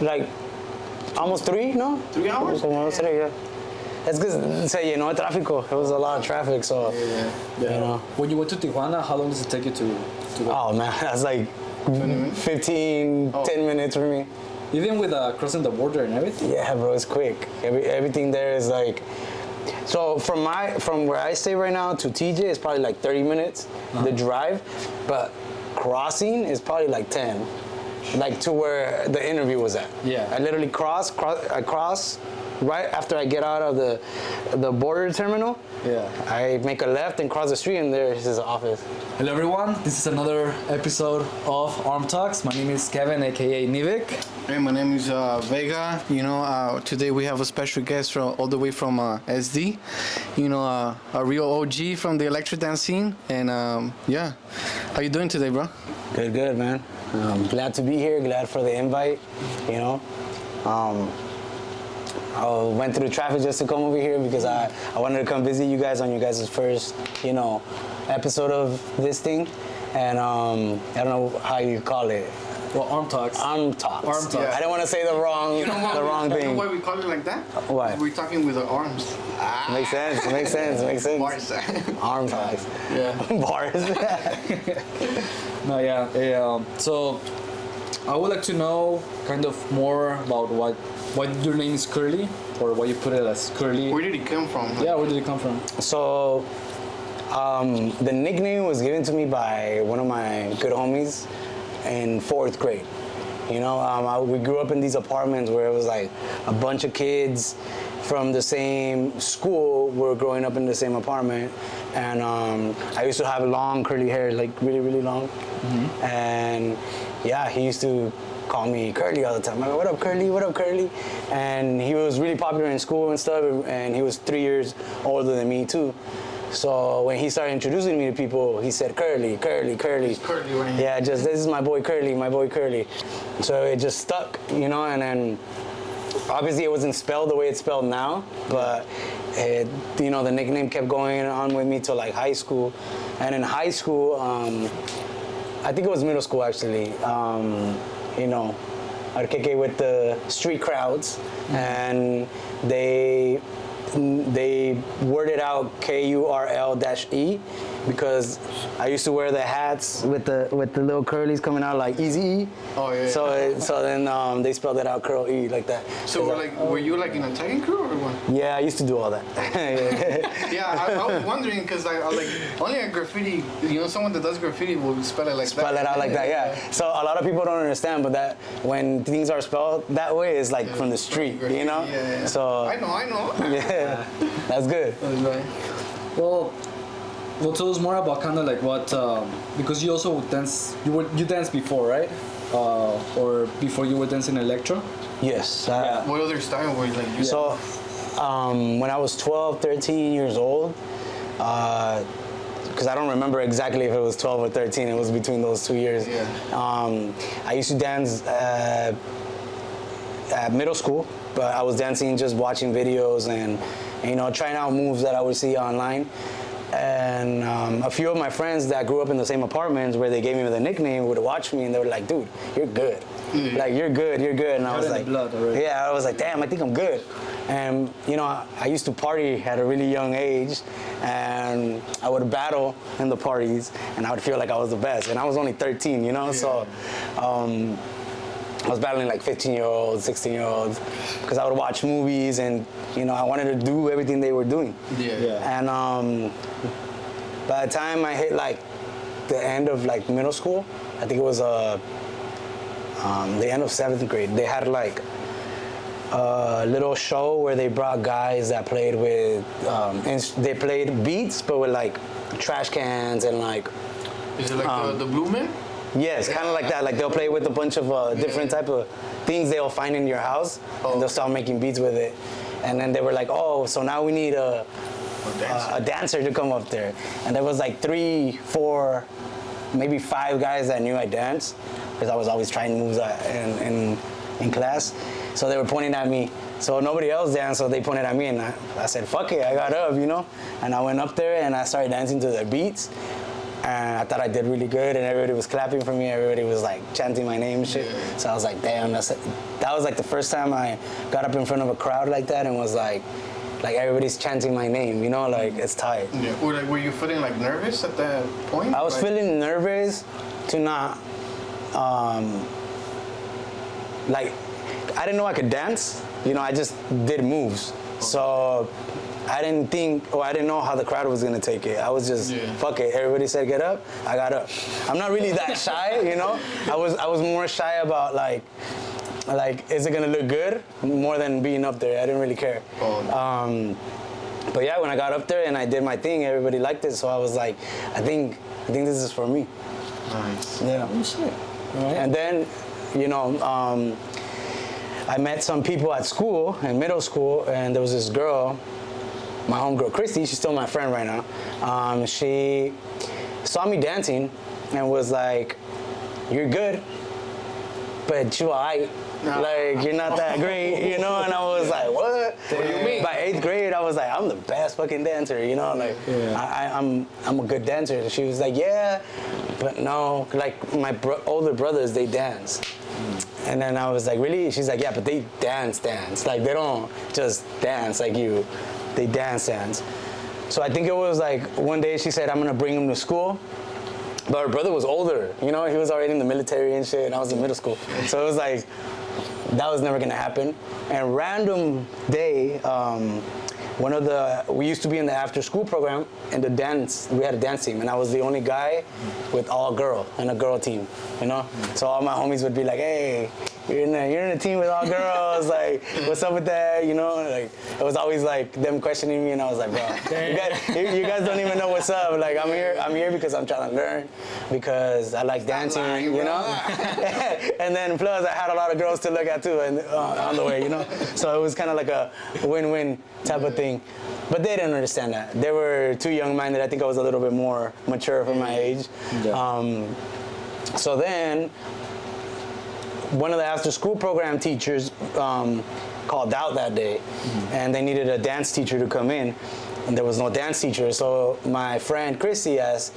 like almost 3, no? 3 hours? Almost 3, yeah. It's good. So, tráfico. It was a lot of traffic, so, When you went to Tijuana, how long does it take you to go? Oh, man, that's like 15, 10 minutes for me. Even with crossing the border and everything? Yeah, bro, it's quick. Everything there is like... So from where I stay right now to TJ is probably like 30 minutes, the drive, but crossing is probably like 10. Like to where the interview was at. Yeah. I literally cross right after I get out of the border terminal. Yeah. I make a left and cross the street, and there's his office. Hello everyone, this is another episode of ArmTalx. My name is Kevin, aka Nivik. Hey, my name is Vega. Today we have a special guest all the way from SD. A real OG from the Electro Dance scene. And how you doing today, bro? Good, man. Glad to be here. Glad for the invite. I went through the traffic just to come over here because I wanted to come visit you guys on your guys' first, episode of this thing. And I don't know how you call it. Well, ArmTalx. ArmTalx. Yeah. I don't want to say the wrong thing. You know why we call it like that? Why? We're talking with our arms. Makes sense. Bars. ArmTalx. Yeah. Bars. No, yeah. So I would like to know kind of more about why your name is Kurl-E, or why you put it as Kurl-E. Where did it come from? Yeah, where did it come from? So, the nickname was given to me by one of my good homies in 4th grade. We grew up in these apartments where it was like a bunch of kids from the same school were growing up in the same apartment. And I used to have long curly hair, like really, really long. Mm-hmm. And yeah, he used to call me Kurl-E all the time. I go, what up, Kurl-E? What up, Kurl-E? And he was really popular in school and stuff, and he was 3 years older than me too. So when he started introducing me to people, he said Kurl-E. Kurl-E, right? Yeah, this is my boy Kurl-E. So it just stuck, and then obviously it wasn't spelled the way it's spelled now, but the nickname kept going on with me till like high school. And in high school, I think it was middle school actually, Arqueque with the street crowds, and they worded out KURL-E because I used to wear the hats with the little curlies coming out like Easy. Oh yeah. So then they spelled it out Kurl-E like that. So were you like in a tagging crew or what? Yeah, I used to do all that. Yeah, I was wondering because I like only a graffiti. Someone that does graffiti will spell it like that. Spell it out like that, yeah. So a lot of people don't understand, but that when things are spelled that way, it's like from the street, Yeah. So I know. yeah, that's good. That's right. Well, tell us more about kind of like what because you also dance. You danced before, right? Or before you were dancing electro? Yes. What other style were you like? So when I was 12, 13 years old, because I don't remember exactly if it was 12 or 13, it was between those 2 years. Yeah. I used to dance at middle school, but I was dancing just watching videos and trying out moves that I would see online. And a few of my friends that grew up in the same apartments where they gave me the nickname would watch me and they were like, dude, you're good. Mm-hmm. Like, you're good. And I was like, blood already. yeah, I was like, damn, I think I'm good. And, I used to party at a really young age, and I would battle in the parties, and I would feel like I was the best. And I was only 13, Yeah. So I was battling like 15-year-olds, 16-year-olds, because I would watch movies and, I wanted to do everything they were doing. Yeah. And by the time I hit like the end of like middle school, I think it was the end of 7th grade, they had like a little show where they brought guys that played with, they played beats, but with like trash cans and like. Is it like the Blue Man? Yes, kind of like that. Like they'll play with a bunch of different type of things they'll find in your house, and they'll start making beats with it. And then they were like, oh, so now we need a dancer to come up there. And there was like 3, 4, maybe 5 guys that knew I danced, because I was always trying moves in class. So they were pointing at me. So nobody else danced, so they pointed at me, and I said, fuck it, I got up, And I went up there and I started dancing to their beats. And I thought I did really good, and everybody was clapping for me. Everybody was like chanting my name and shit. Yeah. So I was like, damn, that was like the first time I got up in front of a crowd like that and was like everybody's chanting my name, you know, like it's tight. Yeah. Were you feeling like nervous at that point? I was feeling nervous to not, like, I didn't know I could dance. You know, I just did moves. So I didn't think, or I didn't know how the crowd was gonna take it. I was just, fuck it. Everybody said get up, I got up. I'm not really that shy, you know. I was more shy about like, is it gonna look good more than being up there. I didn't really care. But yeah, when I got up there and I did my thing, everybody liked it. So I was like, I think this is for me. Nice. Yeah. Oh, shit. All right. And then, you know, I met some people at school, in middle school, and there was this girl, my homegirl Christy, she's still my friend right now. She saw me dancing and was like, you're good, but you alright. Like, you're not that great, you know? And I was like, what? What do you mean? By 8th grade, I was like, I'm the best fucking dancer, you know? Like, I'm a good dancer. And she was like, yeah, but no. Like, my older brothers, they dance. And then I was like, really? She's like, yeah, but they dance. Like, they don't just dance like you. They dance. So I think it was like, one day she said, I'm gonna bring him to school. But her brother was older, you know? He was already in the military and shit, and I was in middle school. So it was like, that was never gonna happen. And random day, we used to be in the after school program, and we had a dance team, and I was the only guy with all girl, and a girl team, you know? So all my homies would be like, hey, you're in a team with all girls, like, what's up with that, you know? Like, it was always like them questioning me, and I was like, bro, you guys don't even know what's up. Like, I'm here because I'm trying to learn, because I like dancing, you know? And then plus, I had a lot of girls to look at too, and on the way, you know? So it was kind of like a win-win type of thing. But they didn't understand that. They were too young-minded. I think I was a little bit more mature for my age. Yeah. So then, one of the after-school program teachers called out that day, and they needed a dance teacher to come in, and there was no dance teacher. So my friend Chrissy asked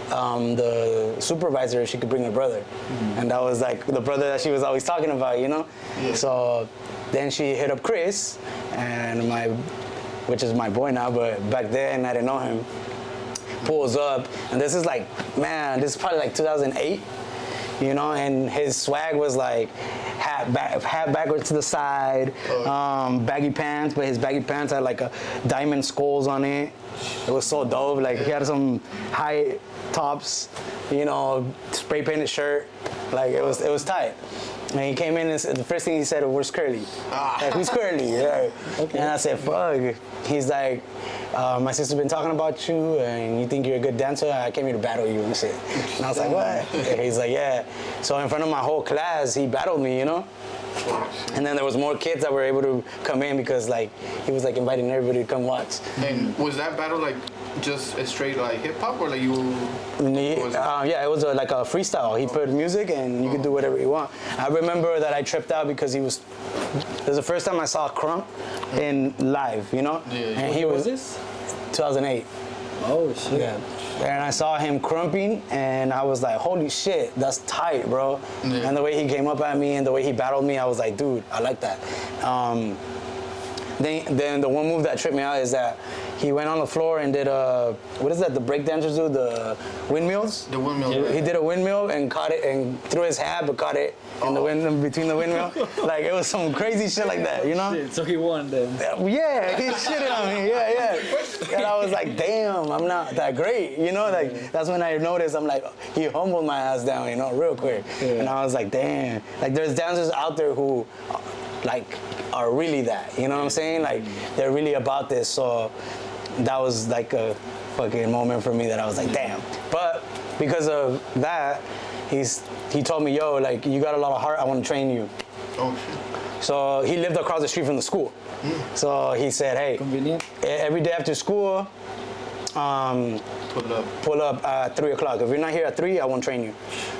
the supervisor if she could bring her brother, and that was like the brother that she was always talking about, you know. Yeah. So then she hit up Chris, and which is my boy now, but back then I didn't know him. Pulls up, and this is like, man, this is probably like 2008. You know, and his swag was like hat backwards to the side, baggy pants, but his baggy pants had like a diamond skulls on it. It was so dope. Like, he had some high tops, you know, spray painted shirt. Like, it was tight. And he came in, and the first thing he said, where's Kurl-E? Like, who's Kurl-E? Yeah. Okay. And I said, fuck. He's like, my sister's been talking about you, and you think you're a good dancer? I came here to battle you and shit. And I was like, what? And he's like, yeah. So in front of my whole class, he battled me, you know? And then there was more kids that were able to come in because, like, he was like inviting everybody to come watch. And was that battle like just a straight like hip hop, or like you? Yeah, it was like a freestyle. He put music and you could do whatever you want. I remember that I tripped out because it was the first time I saw Krew in live, you know. Yeah. And he was this? 2008. Oh shit. Yeah. And I saw him crumping, and I was like, holy shit, that's tight, bro. Yeah. And the way he came up at me and the way he battled me, I was like, dude, I like that. Then the one move that tripped me out is that he went on the floor and did what is that the break dancers do, the windmills? The windmill. Yeah. He did a windmill and caught it and threw his hat, but caught it in the wind, between the windmill. Like, it was some crazy shit like that, you know? Shit, so he won then. Yeah, he shitted on me, yeah. And I was like, damn, I'm not that great, you know? Like, that's when I noticed, I'm like, he humbled my ass down, you know, real quick. Yeah. And I was like, damn. Like, there's dancers out there who, like, are really that, you know what I'm saying? Like, they're really about this, so that was like a fucking moment for me that I was like, damn. But because of that, he told me, yo, like, you got a lot of heart, I want to train you. Oh, shit. So he lived across the street from the school. So he said, hey, convenient. Every day after school, pull up at 3 o'clock. If you're not here at 3, I won't train you.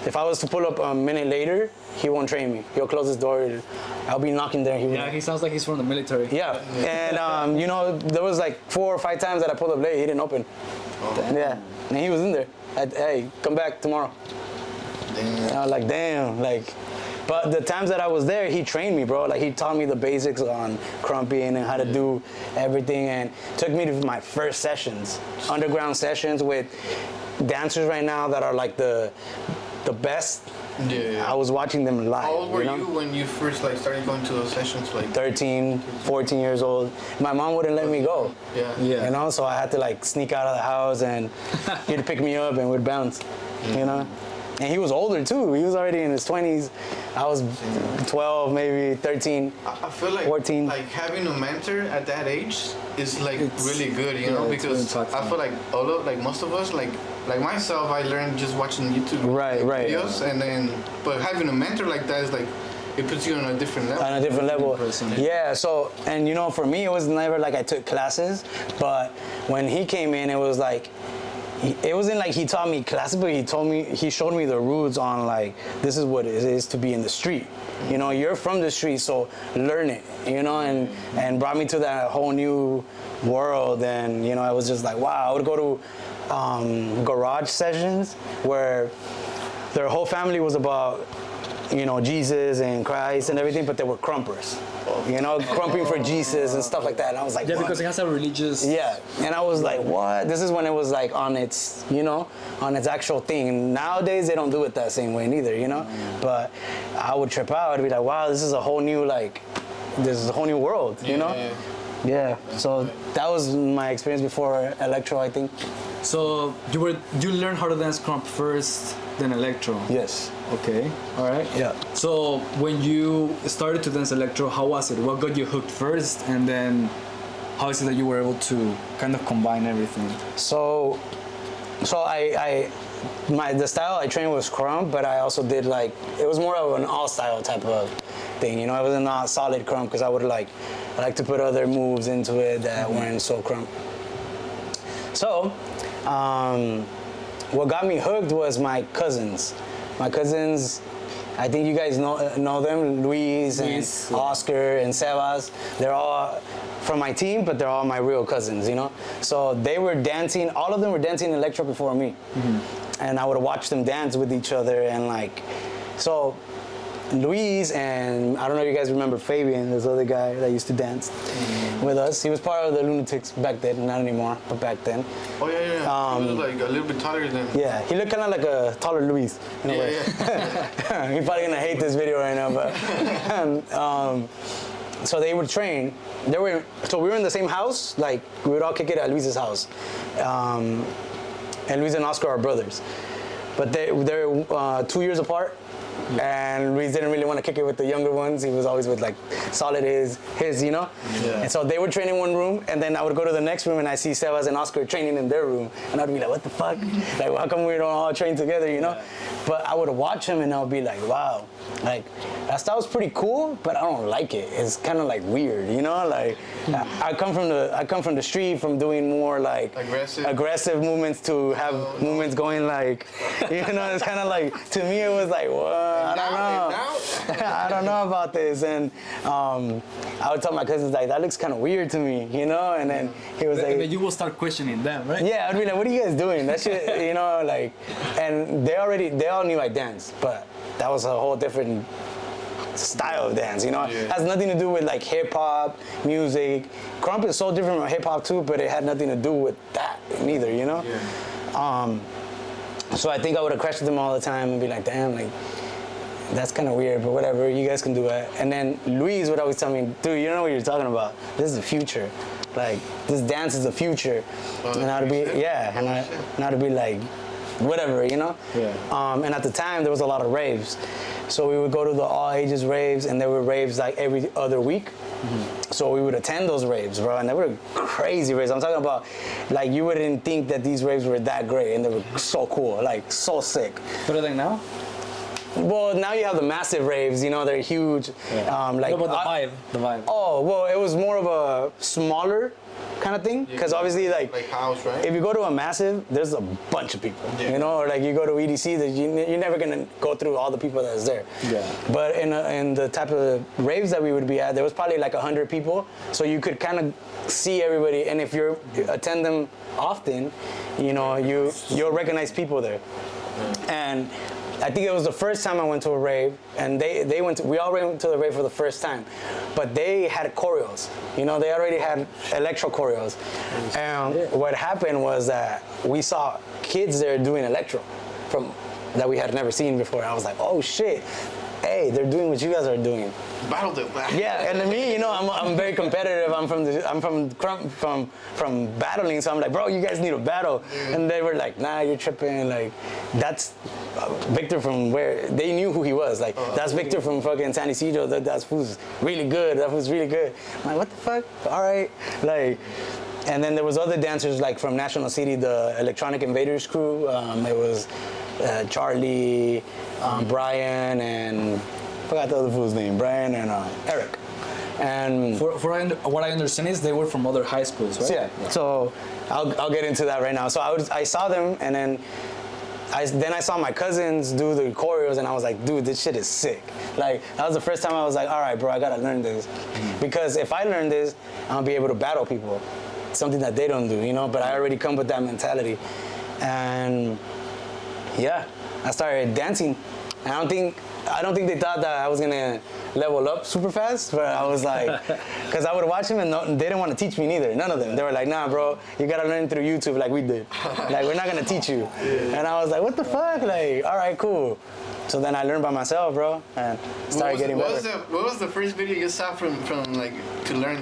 If I was to pull up a minute later, he won't train me. He'll close his door. I'll be knocking there. He sounds like he's from the military. Yeah, and you know, there was like 4 or 5 times that I pulled up late. He didn't open. Yeah, and he was in there. Hey, come back tomorrow. Damn. And I was like, damn, like. But the times that I was there, he trained me, bro. Like, he taught me the basics on crumping and how to do everything, and took me to my first sessions, underground sessions with dancers right now that are like the best. Yeah. I was watching them live. How old were know? you when you first like started going to those sessions? Like 13, 14 years old. My mom wouldn't let me go. Yeah. Yeah. You know, so I had to like sneak out of the house, and he'd pick me up and we'd bounce. You know? And he was older too. He was already in his 20s. I was 12, maybe 13. I feel like 14. like having a mentor at that age is like It's- really good, you know, it's really because I impactful. feel like although like most of us like myself, I learned just watching YouTube Right, right. videos, and then but having a mentor like that is like it puts you on a different level. On a different level. person. Yeah, so, and you know, for me, it was never like I took classes, but when he came in, it was like, it wasn't like he taught me classes, but he showed me the roots on like, this is what it is to be in the street. You know, you're from the street, so learn it, you know, and brought me to that whole new world. And, you know, I was just like, wow. I would go to garage sessions where their whole family was about, you know, Jesus and Christ and everything, but they were crumpers. You know, crumping for Jesus and stuff like that. And I was like, Yeah, what? because it has a religious. Yeah, and I was like, what? This is when it was like on its, you know, on its actual thing. And nowadays they don't do it that same way neither, you know? But I would trip out. I'd be like, wow, this is a whole new, like, this is a whole new world, you know? Yeah, so that was my experience before Electro, I think. So you learned how to dance crump first, then electro. Yes. Okay. All right. Yeah. So when you started to dance electro, how was it? What got you hooked first, and then how is it that you were able to kind of combine everything? So the style I trained was crump, but I also did like, it was more of an all style type of thing, you know. It wasn't not solid crump, because I like to put other moves into it that weren't so crump. So what got me hooked was my cousins. My cousins, I think you guys know them, Luis and yeah. Oscar and Sebas. They're all from my team, but they're all my real cousins, you know? So they were dancing, all of them were dancing electro before me. And I would watch them dance with each other, and like, so Luis and I don't know if you guys remember Fabian, this other guy that used to dance with us. He was part of the Loonatikz back then, not anymore, but back then. Oh yeah. He was like a little bit taller than. Yeah, he looked kind of like a taller Luis in a way. Yeah. He's probably gonna hate this video right now, but so they would train. So we were in the same house. Like we would all kick it at Luis's house, and Luis and Oscar are brothers, but they're 2 years apart. And Luis didn't really want to kick it with the younger ones. He was always with like solid his, you know? Yeah. And so they would train in one room, and then I would go to the next room and I see Sebas and Oscar training in their room. And I'd be like, what the fuck? Like, how come we don't all train together, you know? But I would watch them and I would be like, wow, like that style's pretty cool, but I don't like it. It's kind of like weird, you know? Like I come from the street, from doing more like aggressive movements to have movements going like, you know, it's kind of like, to me it was like, what? I don't know. I don't know about this. And I would tell my cousins like, that looks kind of weird to me, you know? And then he was like, And then you will start questioning them, right? yeah, I'd be like, what are you guys doing? That shit, you know, like, and they all knew I danced, but that was a whole different style of dance, you know? It has nothing to do with like hip hop, music. Crump is so different from hip hop too, but it had nothing to do with that neither, you know? So I think I would have questioned them all the time and be like, damn, like, that's kind of weird, but whatever, you guys can do it. And then Luis would always tell me, dude, you don't know what you're talking about. This is the future. Like, this dance is the future. And I'd be, and I'd be like, whatever, you know? Yeah. And at the time, there was a lot of raves. So we would go to the all ages raves, and there were raves like every other week. So we would attend those raves, bro, and they were crazy raves. I'm talking about, like, you wouldn't think that these raves were that great, and they were so cool, like, so sick. Better than now? Well, now you have the massive raves, you know, they're huge. Yeah. Like, what about the vibe? Oh, well, it was more of a smaller kind of thing. Because obviously, like house, right? if you go to a massive, there's a bunch of people, you know, or like you go to EDC, you're never gonna go through all the people that's there. Yeah. But in the type of raves that we would be at, there was probably like 100 people, so you could kind of see everybody. And if you attend them often, you know, you'll recognize people there. And I think it was the first time I went to a rave, and we all went to the rave for the first time, but they had choreos. You know, they already had electro choreos. And what happened was that we saw kids there doing electro that we had never seen before. I was like, oh shit, hey, they're doing what you guys are doing. Battle them. Yeah, and to me, you know, I'm very competitive. I'm from battling, so I'm like, bro, you guys need a battle. And they were like, nah, you're tripping. Like, that's Victor from where they knew who he was. Like, that's Victor from fucking San Isidro. That's who's really good. That was really good. I'm like, what the fuck? All right, like. And then there was other dancers like from National City, the Electronic Invaders crew. It was Charlie, Brian, and I forgot the other fool's name. Brian and Eric. And what I understand is they were from other high schools, right? Yeah. So I'll get into that right now. So I saw them, and then I saw my cousins do the choreos, and I was like, dude, this shit is sick. Like, that was the first time I was like, all right, bro, I gotta learn this. Because if I learn this, I'll be able to battle people. Something that they don't do, you know, but I already come with that mentality. And yeah, I started dancing. And I don't think they thought that I was gonna level up super fast, but I was like, because I would watch them and they didn't want to teach me neither, none of them. They were like, nah, bro, you gotta learn through YouTube like we did. Like, we're not gonna teach you. And I was like, what the fuck? Like, all right, cool. So then I learned by myself, bro, and started getting better. What was the first video you saw from like to learn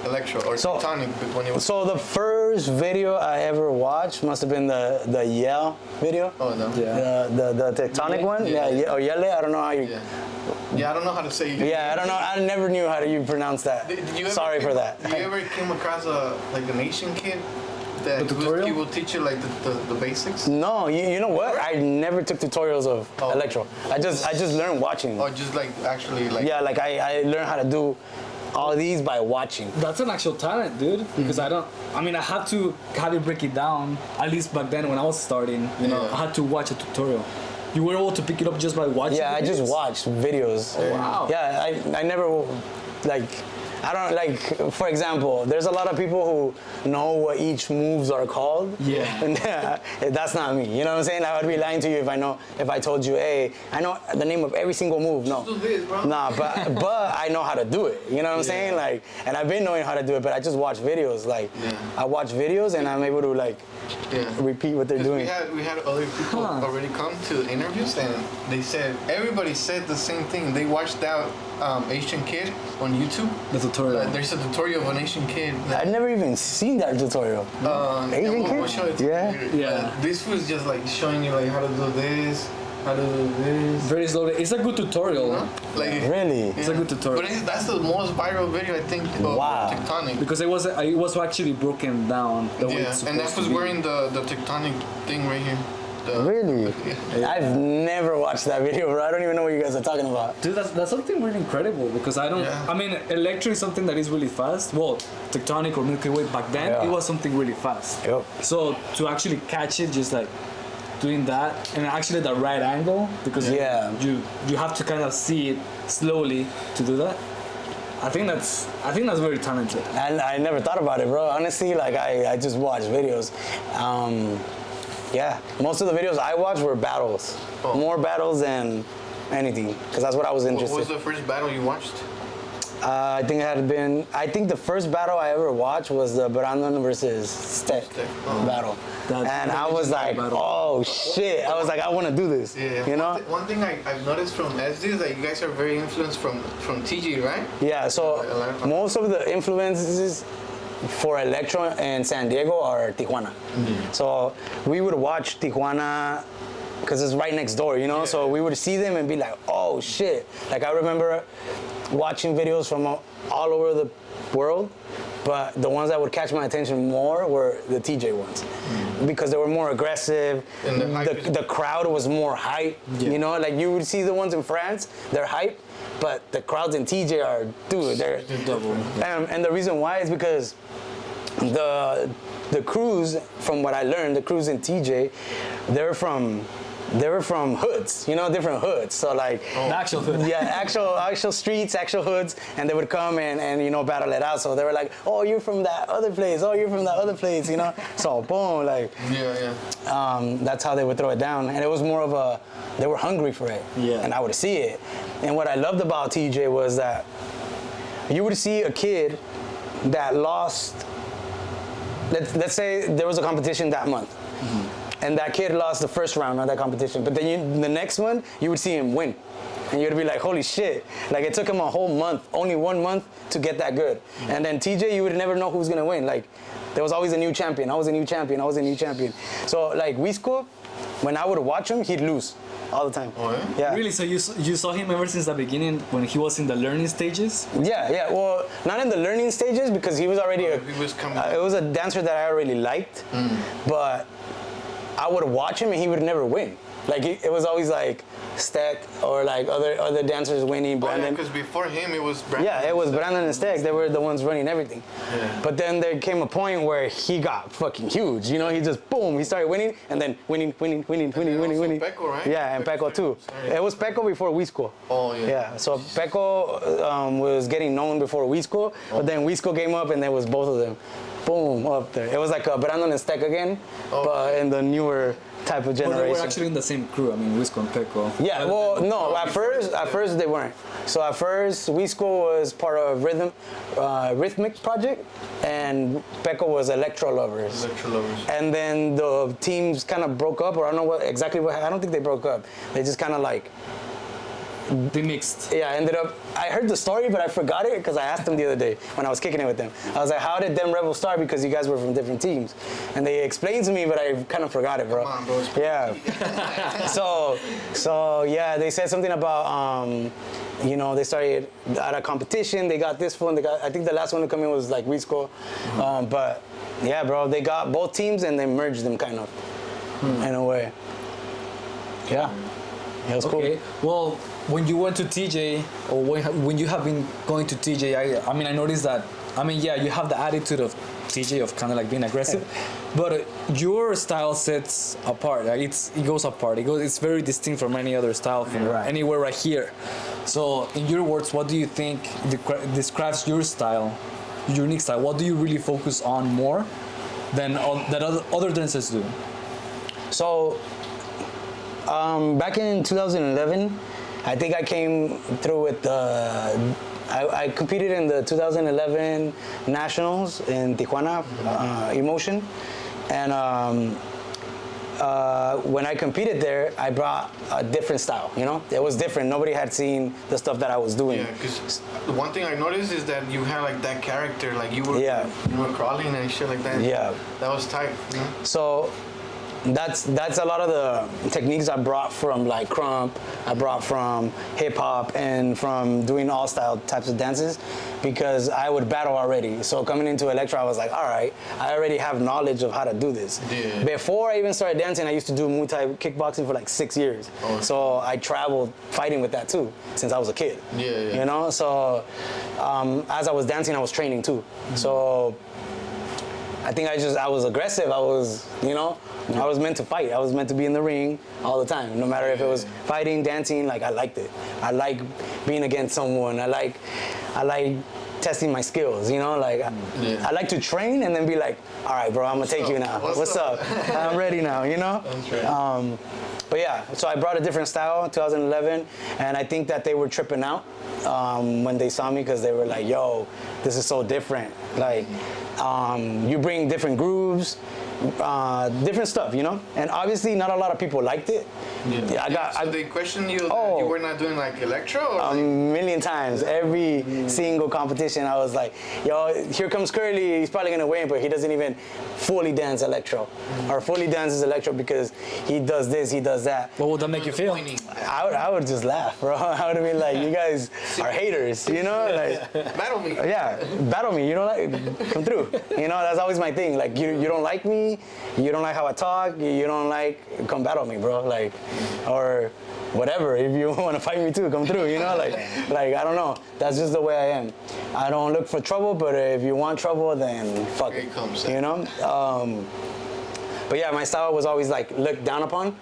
electro or tectonic when you? So the first video I ever watched must have been the Yell video. Oh no. Yeah. The tectonic one. Yeah. Or Yelle. I don't know how you. Yeah, I don't know how to say it. Yeah, I don't know. I never knew how you pronounce that. Sorry for that. Did you ever came across like an Asian kid? That he will teach you like the basics? No, you know what? I never took tutorials of electro. I just learned watching. Or just like actually like. Yeah, like I learned how to do all these by watching. That's an actual talent, dude. Because I had to have you break it down. At least back then when I was starting, you know, I had to watch a tutorial. You were able to pick it up just by watching. Yeah, I just watched videos. Oh, wow. Yeah, I never like. I don't like, for example, there's a lot of people who know what each moves are called. Yeah. And that's not me. You know what I'm saying? I would be lying to you if I told you, hey, I know the name of every single move. No. Just do this, bro. Nah, but I know how to do it. You know what I'm saying? Like, and I've been knowing how to do it, but I just watch videos. Like, I watch videos and I'm able to like repeat what they're doing. We had other people already come to interviews and everybody said the same thing. They watched that Asian kid on YouTube. The tutorial. There's a tutorial of an Asian kid. I've never even seen that tutorial. Asian kid? We'll show it to you. Yeah. This was just like showing you like how to do this, how to do this. Very slowly. It's a good tutorial. You know? Like Really? It's a good tutorial. But that's the most viral video I think of tectonic. Because it was actually broken down the way it's supposed and that was to be. wearing the tectonic thing right here. Really? I've never watched that video, bro. I don't even know what you guys are talking about. Dude, that's something really incredible because I don't. Yeah. I mean, electro is something that is really fast. Well, tectonic or Milky Way back then, it was something really fast. Yep. So to actually catch it, just like doing that, and actually the right angle, because you have to kind of see it slowly to do that. I think that's very talented. And I never thought about it, bro. Honestly, like I just watched videos. Yeah, most of the videos I watched were battles. More battles than anything, because that's what I was interested in. What was the first battle you watched? I think the first battle I ever watched was the Brandon versus Steck battle. And I was like, oh shit. I was like, I want to do this. Yeah. You know? One thing I've noticed from SD is that you guys are very influenced from TG, right? Yeah, so most of the influences for electro in San Diego are Tijuana. Mm-hmm. So we would watch Tijuana because it's right next door, you know? So we would see them and be like, oh shit. Like I remember watching videos from all over the world, but the ones that would catch my attention more were the TJ ones because they were more aggressive. And the crowd was more hype, you know? Like you would see the ones in France, they're hype, but the crowds in TJ are, dude, they're double. And the reason why is because the crews, from what I learned, the crews in TJ, they were from hoods, you know, different hoods. So like the actual hood. Yeah, actual streets, actual hoods, and they would come and you know, battle it out. So they were like, oh, you're from that other place. Oh, you're from that other place. You know. So boom, like. That's how they would throw it down, and it was more of a. They were hungry for it. Yeah. And I would see it, and what I loved about TJ was that you would see a kid that lost. Let's say there was a competition that month. Mm-hmm. And that kid lost the first round of that competition. But then the next one, you would see him win. And you'd be like, holy shit. Like, it took him a whole month, only 1 month to get that good. Mm-hmm. And then TJ, you would never know who's gonna win. Like, there was always a new champion. I was a new champion. I was a new champion. So, like, Wisco, when I would watch him, he'd lose all the time. Oh, yeah? Yeah. Really? So you saw him ever since the beginning when he was in the learning stages? Yeah. Well, not in the learning stages because he was already he was coming. It was a dancer that I already liked, but I would watch him and he would never win. Like it was always like Steck or like other dancers winning. Brandon. Because before him it was Brandon. Yeah, it was Brandon and Steck. They were the ones running everything. Yeah. But then there came a point where he got fucking huge. You know, he just boom, he started winning and then winning. Pecco, right? Yeah, and Pecco too. Sorry. It was Pecco before Wisco. Oh yeah. Yeah, so Pecco was getting known before Wisco, but then Wisco came up and there was both of them. Boom, up there. It was like a Brandon and Steck again, but in the newer type of generation. But they were actually in the same crew. I mean, Wisco and Pecco. Yeah, well, no. At first they weren't. So at first, Wisco was part of Rhythmic Project, and Pecco was Electro Lovers. And then the teams kind of broke up, or I don't know exactly what. I don't think they broke up. They just kind of like. They mixed. Yeah, I heard the story, but I forgot it because I asked them the other day when I was kicking it with them. I was like, how did them Rebels start? Because you guys were from different teams. And they explained to me, but I kind of forgot it, bro. Come on, bro. Yeah. So yeah, they said something about, you know, they started at a competition. They got this one. I think the last one to come in was like Wisco. But yeah, bro, they got both teams and they merged them kind of in a way. Yeah. Yeah, it was cool. Okay. Well, when you went to TJ, or when you have been going to TJ, I mean, I noticed that. I mean, yeah, you have the attitude of TJ of kind of like being aggressive, but your style sets apart. Like it goes apart. It's very distinct from any other style from anywhere right here. So, in your words, what do you think describes your style, your unique style? What do you really focus on more than that other dancers do? So. Back in 2011, I think I came through with I competed in the 2011 Nationals in Tijuana, Emotion, and when I competed there, I brought a different style. You know, it was different. Nobody had seen the stuff that I was doing. Yeah, because the one thing I noticed is that you had like that character, like you were crawling and shit like that. Yeah, that was tight. You know? So. That's a lot of the techniques I brought from like krump, I brought from hip hop and from doing all style types of dances because I would battle already. So coming into Electro, I was like, all right, I already have knowledge of how to do this. Yeah. Before I even started dancing, I used to do Muay Thai kickboxing for like 6 years. Oh. So I traveled fighting with that too since I was a kid. Yeah. You know, so as I was dancing, I was training too. Mm-hmm. So I think I was aggressive. I was, you know, I was meant to fight. I was meant to be in the ring all the time, no matter if it was fighting, dancing. Like I liked it. I like being against someone. I like testing my skills. You know, like I like to train and then be like, all right, bro, I'm gonna take you now. What's up? I'm ready now. You know. That's right. But yeah, so I brought a different style in 2011, and I think that they were tripping out when they saw me because they were like, yo, this is so different. Like, you bring different grooves, different stuff, you know? And obviously not a lot of people liked it. Yeah. So they questioned you that you were not doing like Electro? Or a million times. Every single competition, I was like, yo, here comes Kurl-E. He's probably going to win, but he doesn't even fully dance Electro. Or fully dances Electro because he does this, he does that. What would that make you feel? I would just laugh, bro. I would have been like, you guys are haters, you know? Like, battle me. Yeah, battle me. You know, like, come through. You know, that's always my thing. Like, you don't like me, you don't like how I talk, you don't like, come battle me, bro. Like, or whatever. If you want to fight me too, come through. You know, like I don't know. That's just the way I am. I don't look for trouble, but if you want trouble, then fuck it. You know. But yeah, my style was always like looked down upon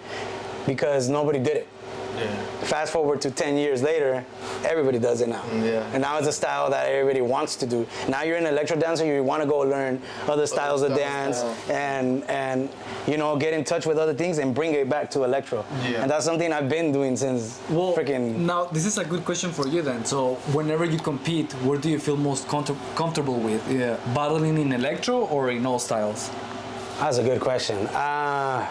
because nobody did it. Yeah. Fast forward to 10 years later, everybody does it now. Yeah. And now it's a style that everybody wants to do. Now you're an electro dancer, you want to go learn other styles of dance and you know, get in touch with other things and bring it back to electro. Yeah. And that's something I've been doing since freaking... Now, this is a good question for you then. So whenever you compete, where do you feel most comfortable with? Yeah. Battling in electro or in all styles? That's a good question. I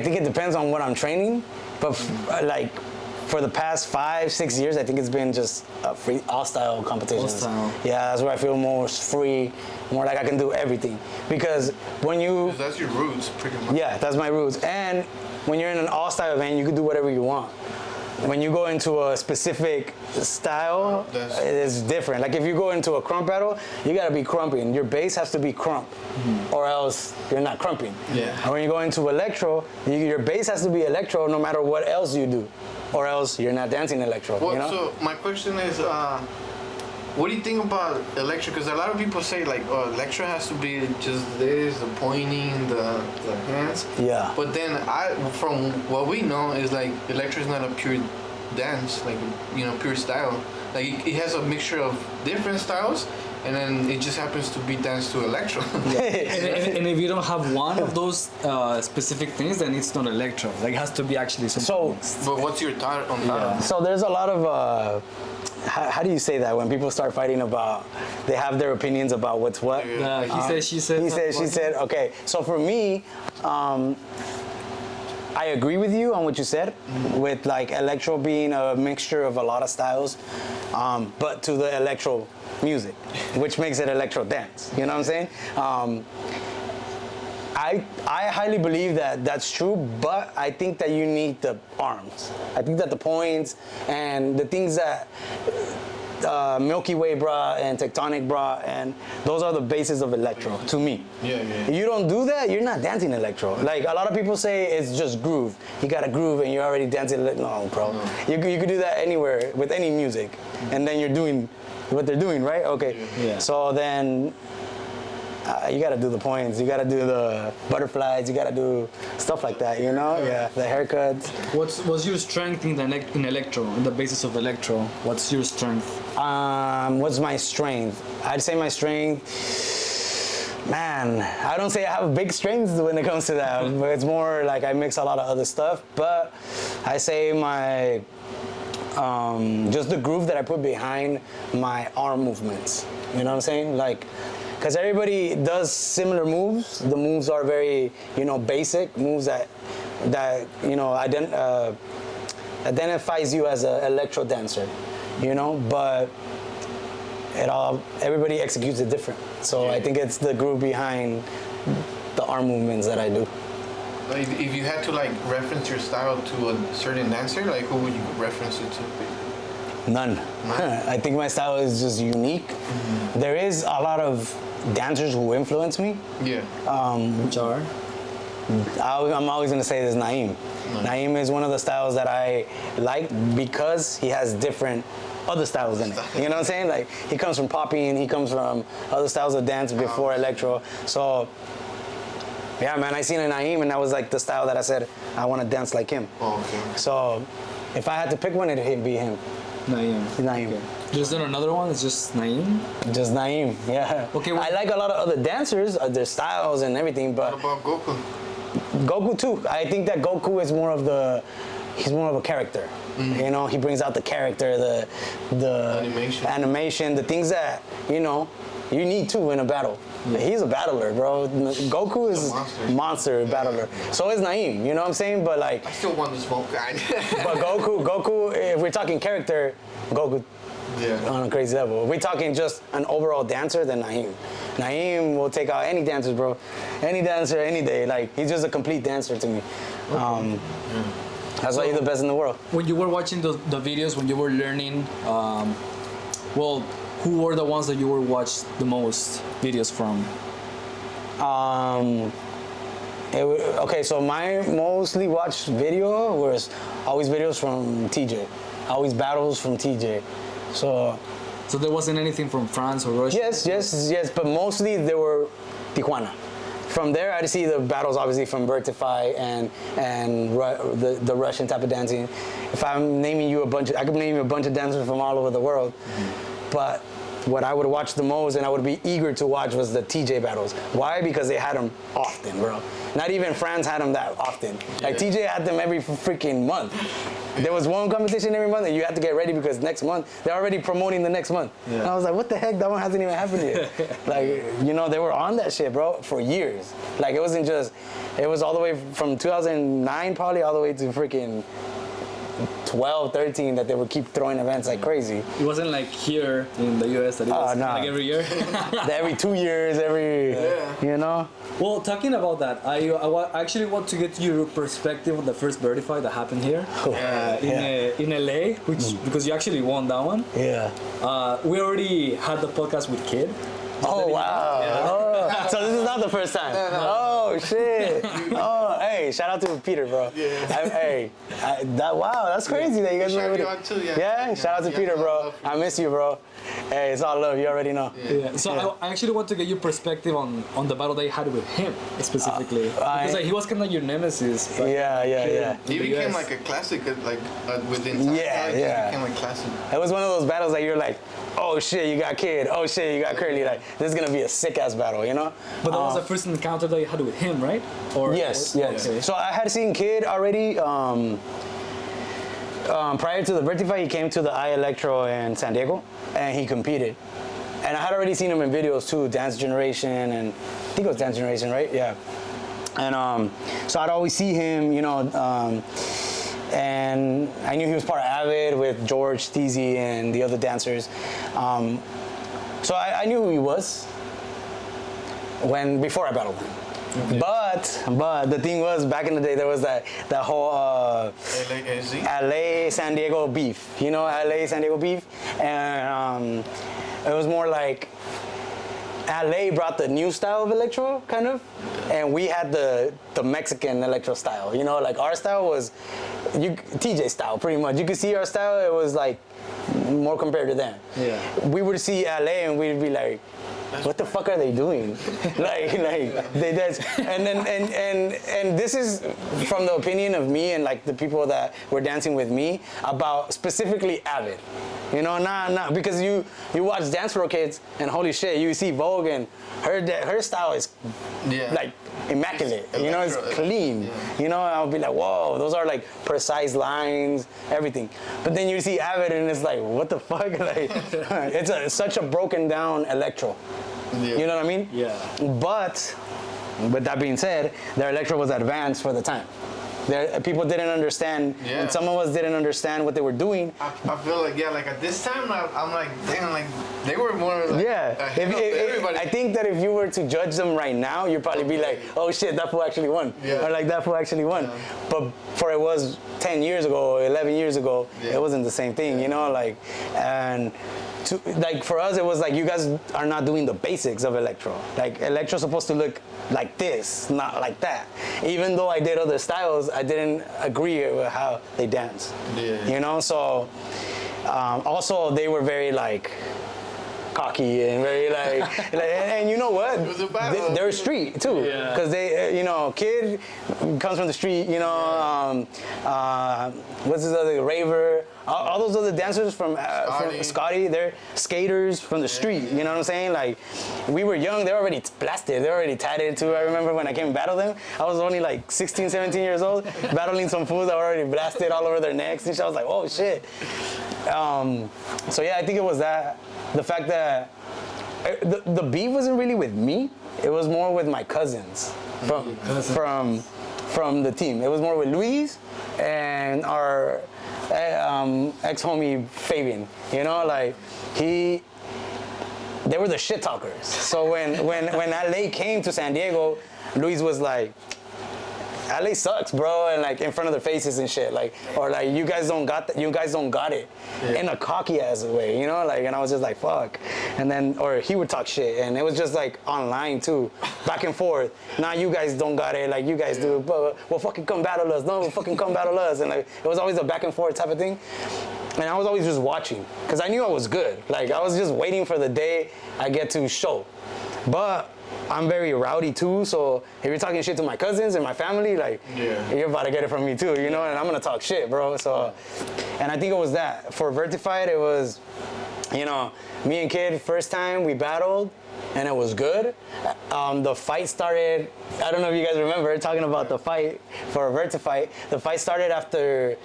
think it depends on what I'm training. But like for the past 5-6 years, I think it's been just free all style competitions. All style. Yeah, that's where I feel most free, more like I can do everything. Because when you... That's your roots, pretty much. Yeah, that's my roots. And when you're in an all style event, you can do whatever you want. When you go into a specific style, it's different. Like if you go into a crump battle, you gotta be crumping. Your bass has to be crump, or else you're not crumping. Yeah. And when you go into electro, your bass has to be electro no matter what else you do, or else you're not dancing electro. Well, you know? So my question is, what do you think about electro? Because a lot of people say like, oh, electro has to be just this, the pointing, the hands. Yeah. But then from what we know is like electro is not a pure dance, like, you know, pure style. Like it has a mixture of different styles, and then it just happens to be dance to electro. and if you don't have one of those specific things, then it's not electro. Like it has to be actually something. So, but what's your thought on that? So there's a lot of. How do you say that when people start fighting about, they have their opinions about what's what? He said, she said. He said, she said. Okay, so for me, I agree with you on what you said, with like electro being a mixture of a lot of styles, but to the electro music, which makes it electro dance. You know what I'm saying? I highly believe that that's true, but I think that you need the arms. I think that the points and the things that Milky Way brought and Tectonic brought, and those are the bases of electro to me. Yeah. If you don't do that, you're not dancing electro. Like a lot of people say it's just groove. You got a groove and you're already dancing. No, bro. No. You could do that anywhere with any music, and then you're doing what they're doing, right? Okay. Yeah. So then you gotta do the points, you gotta do the butterflies, you gotta do stuff like that, you know? Yeah, the haircuts. What's your strength in electro, in the basis of electro? What's your strength? What's my strength? I'd say my strength, man, I don't say I have big strengths when it comes to that, but it's more like I mix a lot of other stuff, but I say my, just the groove that I put behind my arm movements, you know what I'm saying? Like, because everybody does similar moves. The moves are very, you know, basic moves that you know, identifies you as an electro dancer, you know. But everybody executes it different. So I think it's the groove behind the arm movements that I do. If you had to like reference your style to a certain dancer, like who would you reference it to? None. I think my style is just unique. Mm-hmm. There is a lot of dancers who influence me. Yeah. Which are? I'm always gonna say this Naeem. Naeem is one of the styles that I like because he has different other styles in it. You know what I'm saying? Like he comes from popping, he comes from other styles of dance before electro. So yeah, man, I seen a Naeem and that was like the style that I said I want to dance like him. Oh, okay. So if I had to pick one, it'd be him. Naeem. Naeem. Okay. Is there another one? It's just Naeem? Just Naeem, yeah. Okay. I like a lot of other dancers, their styles and everything, but... What about Goku? Goku too. I think that Goku is more of he's more of a character. Mm-hmm. You know, he brings out the character, the animation, the things that, you know, you need to in a battle. Yeah. He's a battler, bro. Goku is a monster battler. So is Naeem, you know what I'm saying? But like... I still want the smoke guy. But Goku, if we're talking character, Goku on a crazy level. If we're talking just an overall dancer, then Naeem. Naeem will take out any dancers, bro. Any dancer, any day. Like, he's just a complete dancer to me. Okay. That's why he's the best in the world. When you were watching the videos, when you were learning, well, who were the ones that you were watched the most videos from? Okay, so my mostly watched video was always videos from TJ, always battles from TJ. So there wasn't anything from France or Russia? Yes, but mostly they were Tijuana. From there, I'd see the battles obviously from Vertifight and the Russian type of dancing. If I'm naming you I could name you a bunch of dancers from all over the world. But what I would watch the most and I would be eager to watch was the TJ battles. Why? Because they had them often, bro. Not even France had them that often. Like TJ had them every freaking month. There was one competition every month and you had to get ready because next month, they're already promoting the next month. Yeah. And I was like, what the heck? That one hasn't even happened yet. Like, you know, they were on that shit, bro, for years. Like, it wasn't just, it was all the way from 2009 probably all the way to freaking 12, 13 that they would keep throwing events like crazy. It wasn't like here in the US that it was like every year? Every 2 years, you know? Well, talking about that, I actually want to get your perspective on the first Vertifight that happened here in LA, because you actually won that one. Yeah. We already had the podcast with Kid. Oh, wow. Yeah. Oh, so this is not the first time. No. Oh, shit. Oh, hey, shout out to Peter, bro. Yeah. Wow, that's crazy that you guys remember it. Yeah, shout out to Peter, bro. I miss you, bro. Hey, it's all love. You already know. Yeah. So I actually want to get your perspective on the battle that you had with him specifically, because like, he was kind of your nemesis. Yeah. He became like a classic, within time. Yeah. He became like classic. It was one of those battles that you're like, oh shit, you got Kid. Oh shit, you got Kurl-E. Like, this is gonna be a sick ass battle, you know? But that was the first encounter that you had with him, right? Yes. Okay. So I had seen Kid already. Prior to the Vertifight, he came to the Electro in San Diego, and he competed. And I had already seen him in videos too, Dance Generation, and I think it was Dance Generation, right? Yeah. And so I'd always see him, you know, and I knew he was part of Avid with George, Steezy, and the other dancers. So I knew who he was before I battled him. Okay. But the thing was, back in the day, there was that whole LA San Diego beef. You know, LA San Diego beef, and it was more like LA brought the new style of electro, kind of, and we had the Mexican electro style. You know, like our style was TJ style, pretty much. You could see our style; it was like more compared to them. Yeah. We would see LA and we'd be like, what the fuck are they doing? like that's and this is from the opinion of me and like the people that were dancing with me about specifically Avid. You know, not because you watch Dance Pro Kids and holy shit, you see Vogue and her style is like immaculate. You know, it's clean. Yeah. You know, I'll be like, whoa, those are like precise lines, everything. But then you see Avid and it's like, what the fuck? Like, it's such a broken down electro. Yeah. You know what I mean? Yeah. But with that being said, their electro was advanced for the time. People didn't understand, and some of us didn't understand what they were doing. I feel like, like at this time, I'm like, damn, like, they were more like, everybody. I think that if you were to judge them right now, you'd probably be like, oh shit, that fool actually won. Yeah. Or like, that fool actually won. Yeah. But for it was 10 years ago, 11 years ago, it wasn't the same thing, you know, like, and like for us, it was like, you guys are not doing the basics of electro. Like, electro's supposed to look like this, not like that. Even though I did other styles, I didn't agree with how they danced. Yeah. You know, so also they were very like cocky and very like and you know what? It was a battle. They're street too, because they, you know, Kid comes from the street. You know, what's his other Raver? All those other dancers from Scotty, they're skaters from the street. You know what I'm saying? Like, we were young, they're already blasted, they're already tatted too. I remember when I came and battled them, I was only like 16, 17 years old, battling some fools that were already blasted all over their necks and shit. I was like, oh shit. So yeah, I think it was that. The fact that the beef wasn't really with me, it was more with my cousins from the team. It was more with Luis and our ex-homie Fabian. You know, like they were the shit talkers. So when LA came to San Diego, Luis was like, LA sucks, bro, and like in front of their faces and shit, like, or like you guys don't got it, in a cocky ass way, you know, like, and I was just like, fuck, and then, or he would talk shit, and it was just like online too, back and forth. Nah, you guys don't got it, like you guys do, but well, fucking come battle us, no, fucking come battle us, and like it was always a back and forth type of thing, and I was always just watching, cause I knew I was good, like I was just waiting for the day I get to show, but I'm very rowdy too, so if you're talking shit to my cousins and my family, like, you're about to get it from me too, you know, and I'm gonna talk shit, bro, so, and I think it was that. For Vertifight, it was, you know, me and Kid, first time we battled, and it was good. The fight started, I don't know if you guys remember, talking about the fight for Vertifight, the fight started after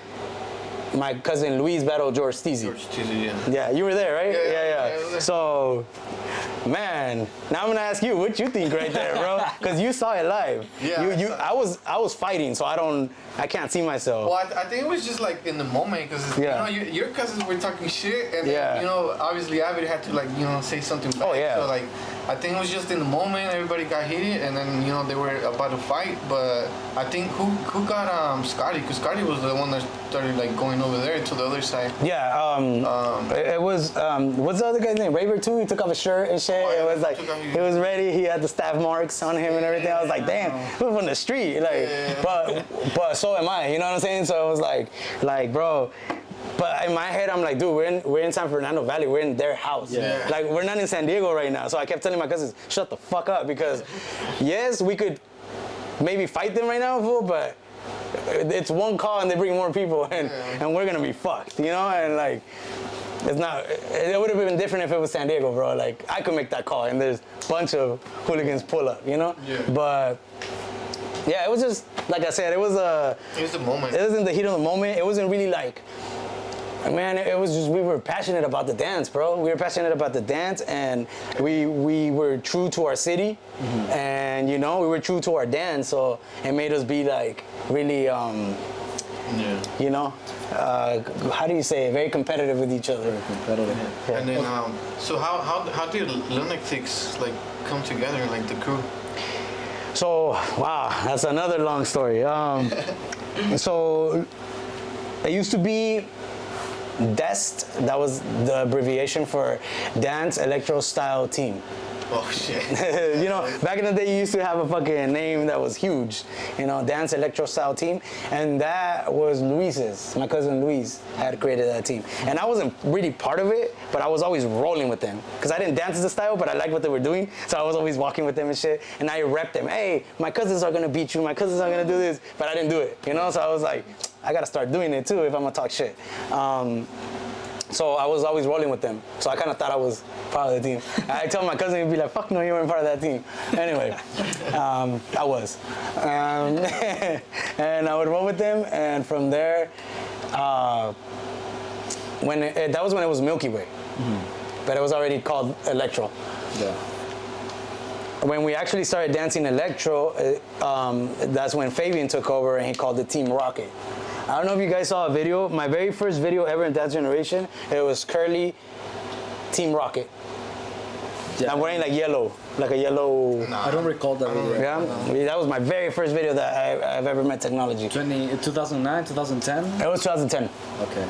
my cousin Luis battled George Steezy. Yeah, you were there, right? Yeah. So, man, now I'm gonna ask you what you think right there, bro, because you saw it live. Yeah. I was fighting, so I can't see myself. Well, I think it was just like in the moment, because you know, your cousins were talking shit, and then, you know, obviously Avid had to, like, you know, say something back. Oh yeah. So like, I think it was just in the moment, everybody got heated, and then, you know, they were about to fight. But I think who got Scotty? Because Scotty was the one that started like going over there to the other side. Yeah. It was what's the other guy's name? Raver too. He took off his shirt and shit. It was like he was ready. He had the staff marks on him and everything. I was like, damn, he was from the street. Like, but so am I. You know what I'm saying? So it was like, bro. But in my head, I'm like, dude, we're in San Fernando Valley. We're in their house. Yeah. Like, we're not in San Diego right now. So I kept telling my cousins, shut the fuck up, because yes, we could maybe fight them right now, fool, but it's one call and they bring more people, and we're gonna be fucked, you know? And like, it's not. It would have been different if it was San Diego, bro. Like, I could make that call, and there's a bunch of hooligans pull up, you know? Yeah. But yeah, it was just like I said. It was the moment. It was in the heat of the moment. It wasn't really like. Man, it was just, we were passionate about the dance, bro. We were passionate about the dance, and we were true to our city, and, you know, we were true to our dance, so it made us be, like, really, you know, how do you say it? Very competitive with each other. Very competitive. Yeah. And then, so how did Loonatikz, like, come together, like, the crew? So, wow, that's another long story. So, it used to be DEST, that was the abbreviation for Dance Electro Style Team. Oh shit. You know, back in the day you used to have a fucking name that was huge, you know, Dance Electro Style Team, and that was Luis's. My cousin Luis had created that team. And I wasn't really part of it, but I was always rolling with them. Because I didn't dance the style, but I liked what they were doing, so I was always walking with them and shit, and I repped them. Hey, my cousins are gonna beat you, my cousins are gonna do this, but I didn't do it, you know? So I was like, I gotta start doing it too if I'm gonna talk shit. So I was always rolling with them. So I kind of thought I was part of the team. I tell my cousin, he'd be like, fuck no, you weren't part of that team. Anyway, I was. And I would roll with them, and from there, that was when it was Milky Way. But it was already called Electro. Yeah. When we actually started dancing Electro, that's when Fabian took over and he called it Team Rocket. I don't know if you guys saw a video. My very first video ever in Dance Generation, it was Kurl-E, Team Rocket. Yeah. I'm wearing like yellow, like a yellow. No, I don't recall that video. Yeah, that was my very first video that I've ever met technology. 2009, 2010? It was 2010. Okay.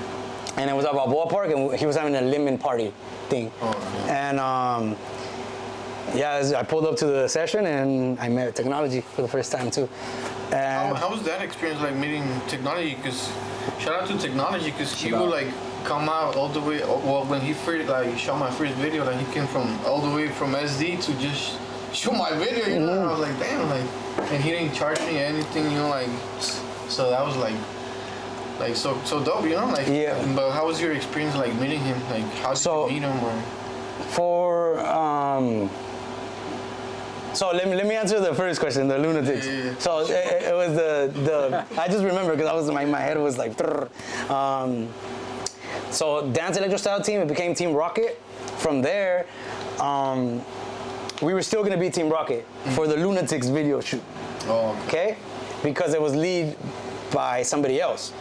And it was at Balboa Park, and he was having a lemon party thing. Oh, yeah. And yeah, I pulled up to the session and I met technology for the first time too. How was that experience, like meeting technology? Because shout out to technology, because he would like come out all the way. Well, when he first like shot my first video, like he came from all the way from SD to just shoot my video. You know, I was like, damn, like, and he didn't charge me anything. You know, like, so that was like so dope. You know, like. Yeah. But how was your experience, like meeting him? Like, how did you meet him? Or So let me answer the first question, the Loonatikz. Yeah. So it was the I just remember because I was my head was like. So Dance Electro Style Team, it became Team Rocket. From there, we were still gonna be Team Rocket for the Loonatikz video shoot. Oh. Okay, because it was lead by somebody else.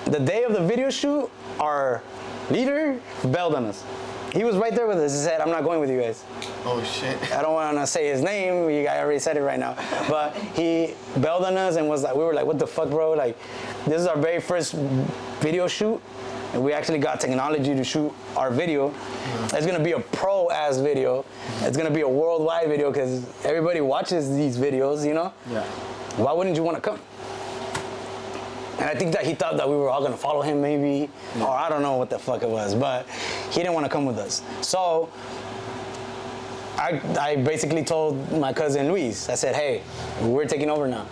The day of the video shoot, our leader bailed on us. He was right there with us. He said, I'm not going with you guys. Oh, shit. I don't want to say his name. I already said it right now. But he bailed on us and was like, we were like, what the fuck, bro? Like, this is our very first video shoot. And we actually got technology to shoot our video. It's going to be a pro-ass video. It's going to be a worldwide video because everybody watches these videos, you know? Yeah. Why wouldn't you want to come? And I think that he thought that we were all going to follow him maybe, or I don't know what the fuck it was, but he didn't want to come with us. So I basically told my cousin Luis, I said, hey, we're taking over now.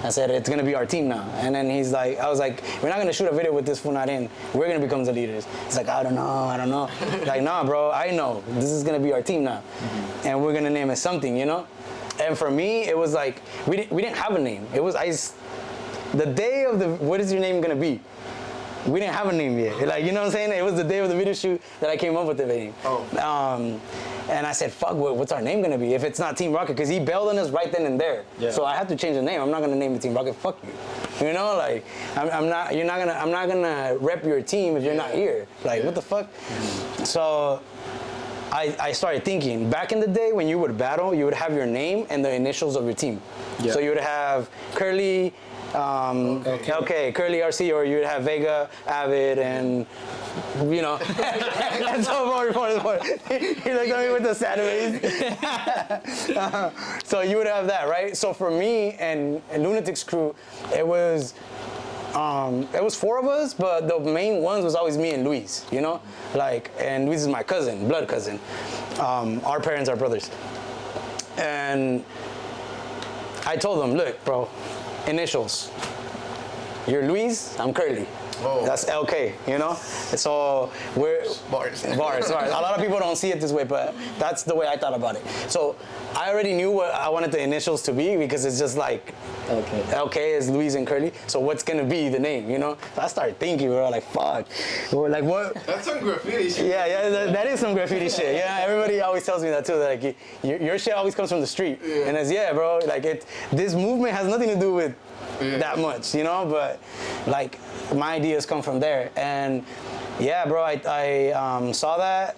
I said, it's going to be our team now. And then he's like, I was like, we're not going to shoot a video with this fool not in. We're going to become the leaders. He's like, I don't know. Like, nah, bro, I know. This is going to be our team now. And we're going to name it something, you know? And for me, it was like, we didn't have a name. It was, the day of the, what is your name going to be? We didn't have a name yet. Like, you know what I'm saying? It was the day of the video shoot that I came up with the name. Oh. And I said, fuck, what's our name gonna be if it's not Team Rocket? Because he bailed on us right then and there. Yeah. So I have to change the name. I'm not gonna name it Team Rocket. Fuck you. You know, like I'm not gonna rep your team if you're not here. Like what the fuck? So I started thinking. Back in the day when you would battle, you would have your name and the initials of your team. Yeah. So you would have Kurl-E. Okay, Kurl-E RC, or you'd have Vega, Avid, and you know, and so forth. He looked at me with the sad face. So you would have that, right? So for me and Loonatikz crew, it was 4 of us, but the main ones was always me and Luis, you know, like, and Luis is my cousin, blood cousin. Our parents are brothers, and I told them, look, bro. Initials. You're Luis, I'm Kurl-E. Oh. That's LK, you know? So we're... Bars. A lot of people don't see it this way, but that's the way I thought about it. So I already knew what I wanted the initials to be because it's just like... Okay. LK is Luis and Kurl-E. So what's gonna be the name, you know? So I started thinking, bro, like, fuck. Like, what? That's some graffiti shit. Yeah, that is some graffiti shit. Yeah, everybody always tells me that too. Like, your shit always comes from the street. Yeah. And it's, yeah, bro, like, this movement has nothing to do with that much, you know? But, like, my ideas come from there. And, yeah, bro, I saw that.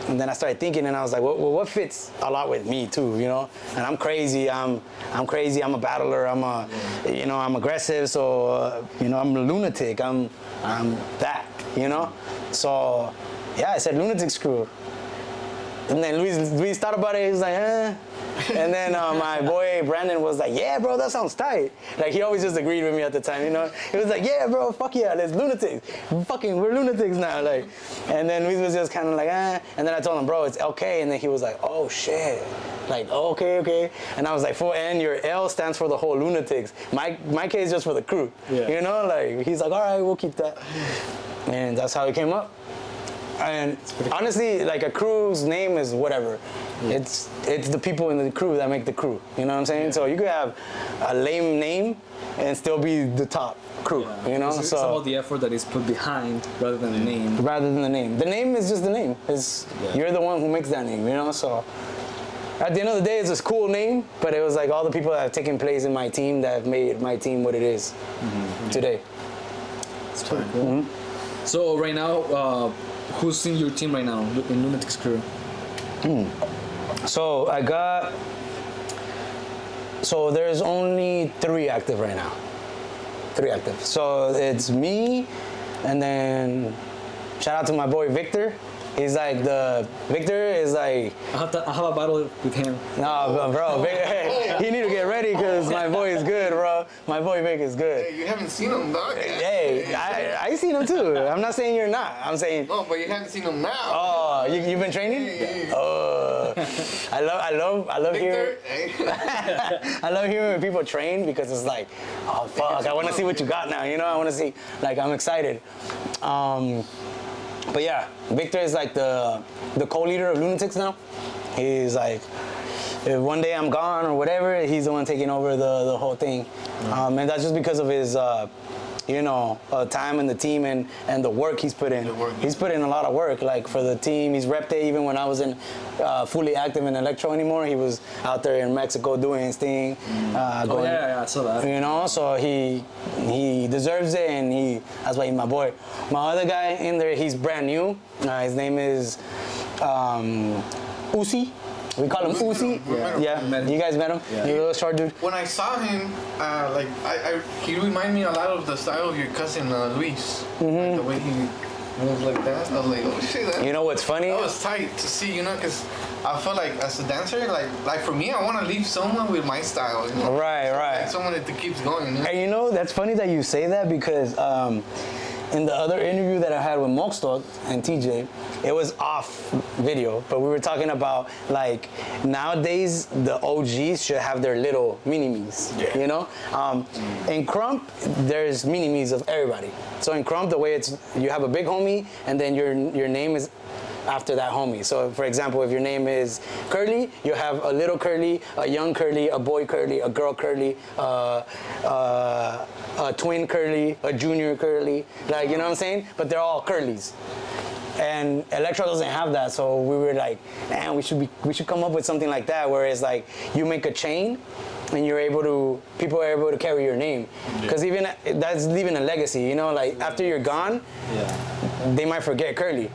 And then I started thinking, and I was like, well, what fits a lot with me too, you know? And I'm crazy. I'm crazy. I'm a battler. I'm aggressive. So, you know, I'm a lunatic. I'm that, you know? So, yeah, I said Loonatikz crew. And then Luis thought about it. He was like, eh. And then my boy Brandon was like, yeah, bro, that sounds tight. Like, he always just agreed with me at the time, you know? He was like, yeah, bro, fuck yeah, let's Loonatikz. We're Loonatikz now, like. And then Luis was just kind of like, eh. And then I told him, bro, it's LK. And then he was like, oh, shit. Like, oh, okay. And I was like, for N, your L stands for the whole Loonatikz. My K is just for the crew, you know? Like, he's like, all right, we'll keep that. And that's how it came up. And honestly, like, a crew's name is whatever. Yeah. It's the people in the crew that make the crew. You know what I'm saying? Yeah. So you could have a lame name and still be the top crew. Yeah. You know? It's all the effort that is put behind rather than the name. Rather than the name. The name is just the name. You're the one who makes that name, you know? So at the end of the day, it's a cool name, but it was like all the people that have taken place in my team that have made my team what it is today. It's pretty cool. Mm-hmm. So right now, who's in your team right now in Loonatikz crew? So there's only 3 active right now. 3 active. So it's me, and then shout out to my boy Victor. He's like Victor is like... I have a battle with him. No, bro, he need to get ready because my boy is good, bro. My boy Vic is good. Hey, you haven't seen him, dog. Hey, I seen him too. I'm not saying you're not. I'm saying... No, but you haven't seen him now. Oh, you've been training? Yeah. Oh, I love hearing... I love hearing when people train because it's like, oh, fuck, I want to see what you got now, you know? I want to see, like, I'm excited. But yeah, Victor is like the co-leader of Loonatikz now. He's like, if one day I'm gone or whatever, he's the one taking over the whole thing. And that's just because of his, time in the team and the work he's put in. He's put in a lot of work, like for the team. He's repped it even when I wasn't fully active in Electro anymore. He was out there in Mexico doing his thing. I saw that. You know, so he deserves it, and that's why he's my boy. My other guy in there, he's brand new. His name is Uzi. We call him Uzi. Yeah. You guys met him? Yeah. The little short dude. When I saw him, he reminded me a lot of the style of your cousin Luis. Like the way he moves like that. I was like, oh shit. You know what's funny? That was tight to see, because I feel like as a dancer, like for me, I want to leave someone with my style. Right. Like someone that keeps going. And that's funny that you say that because in the other interview that I had with Mokstok and TJ, it was off video, but we were talking about like nowadays the OGs should have their little mini-me's, In Krump, there's mini-me's of everybody. So in Krump, the way you have a big homie and then your name is after that homie. So for example, if your name is Kurl-E, you have a little Kurl-E, a young Kurl-E, a boy Kurl-E, a girl Kurl-E, a twin Kurl-E, a junior Kurl-E, like, you know what I'm saying? But they're all Kurl-Es. And Electro doesn't have that, so we were like, man, we should come up with something like that, where it's like you make a chain and people are able to carry your name. Because even that's leaving a legacy, like after you're gone, they might forget Kurl-E.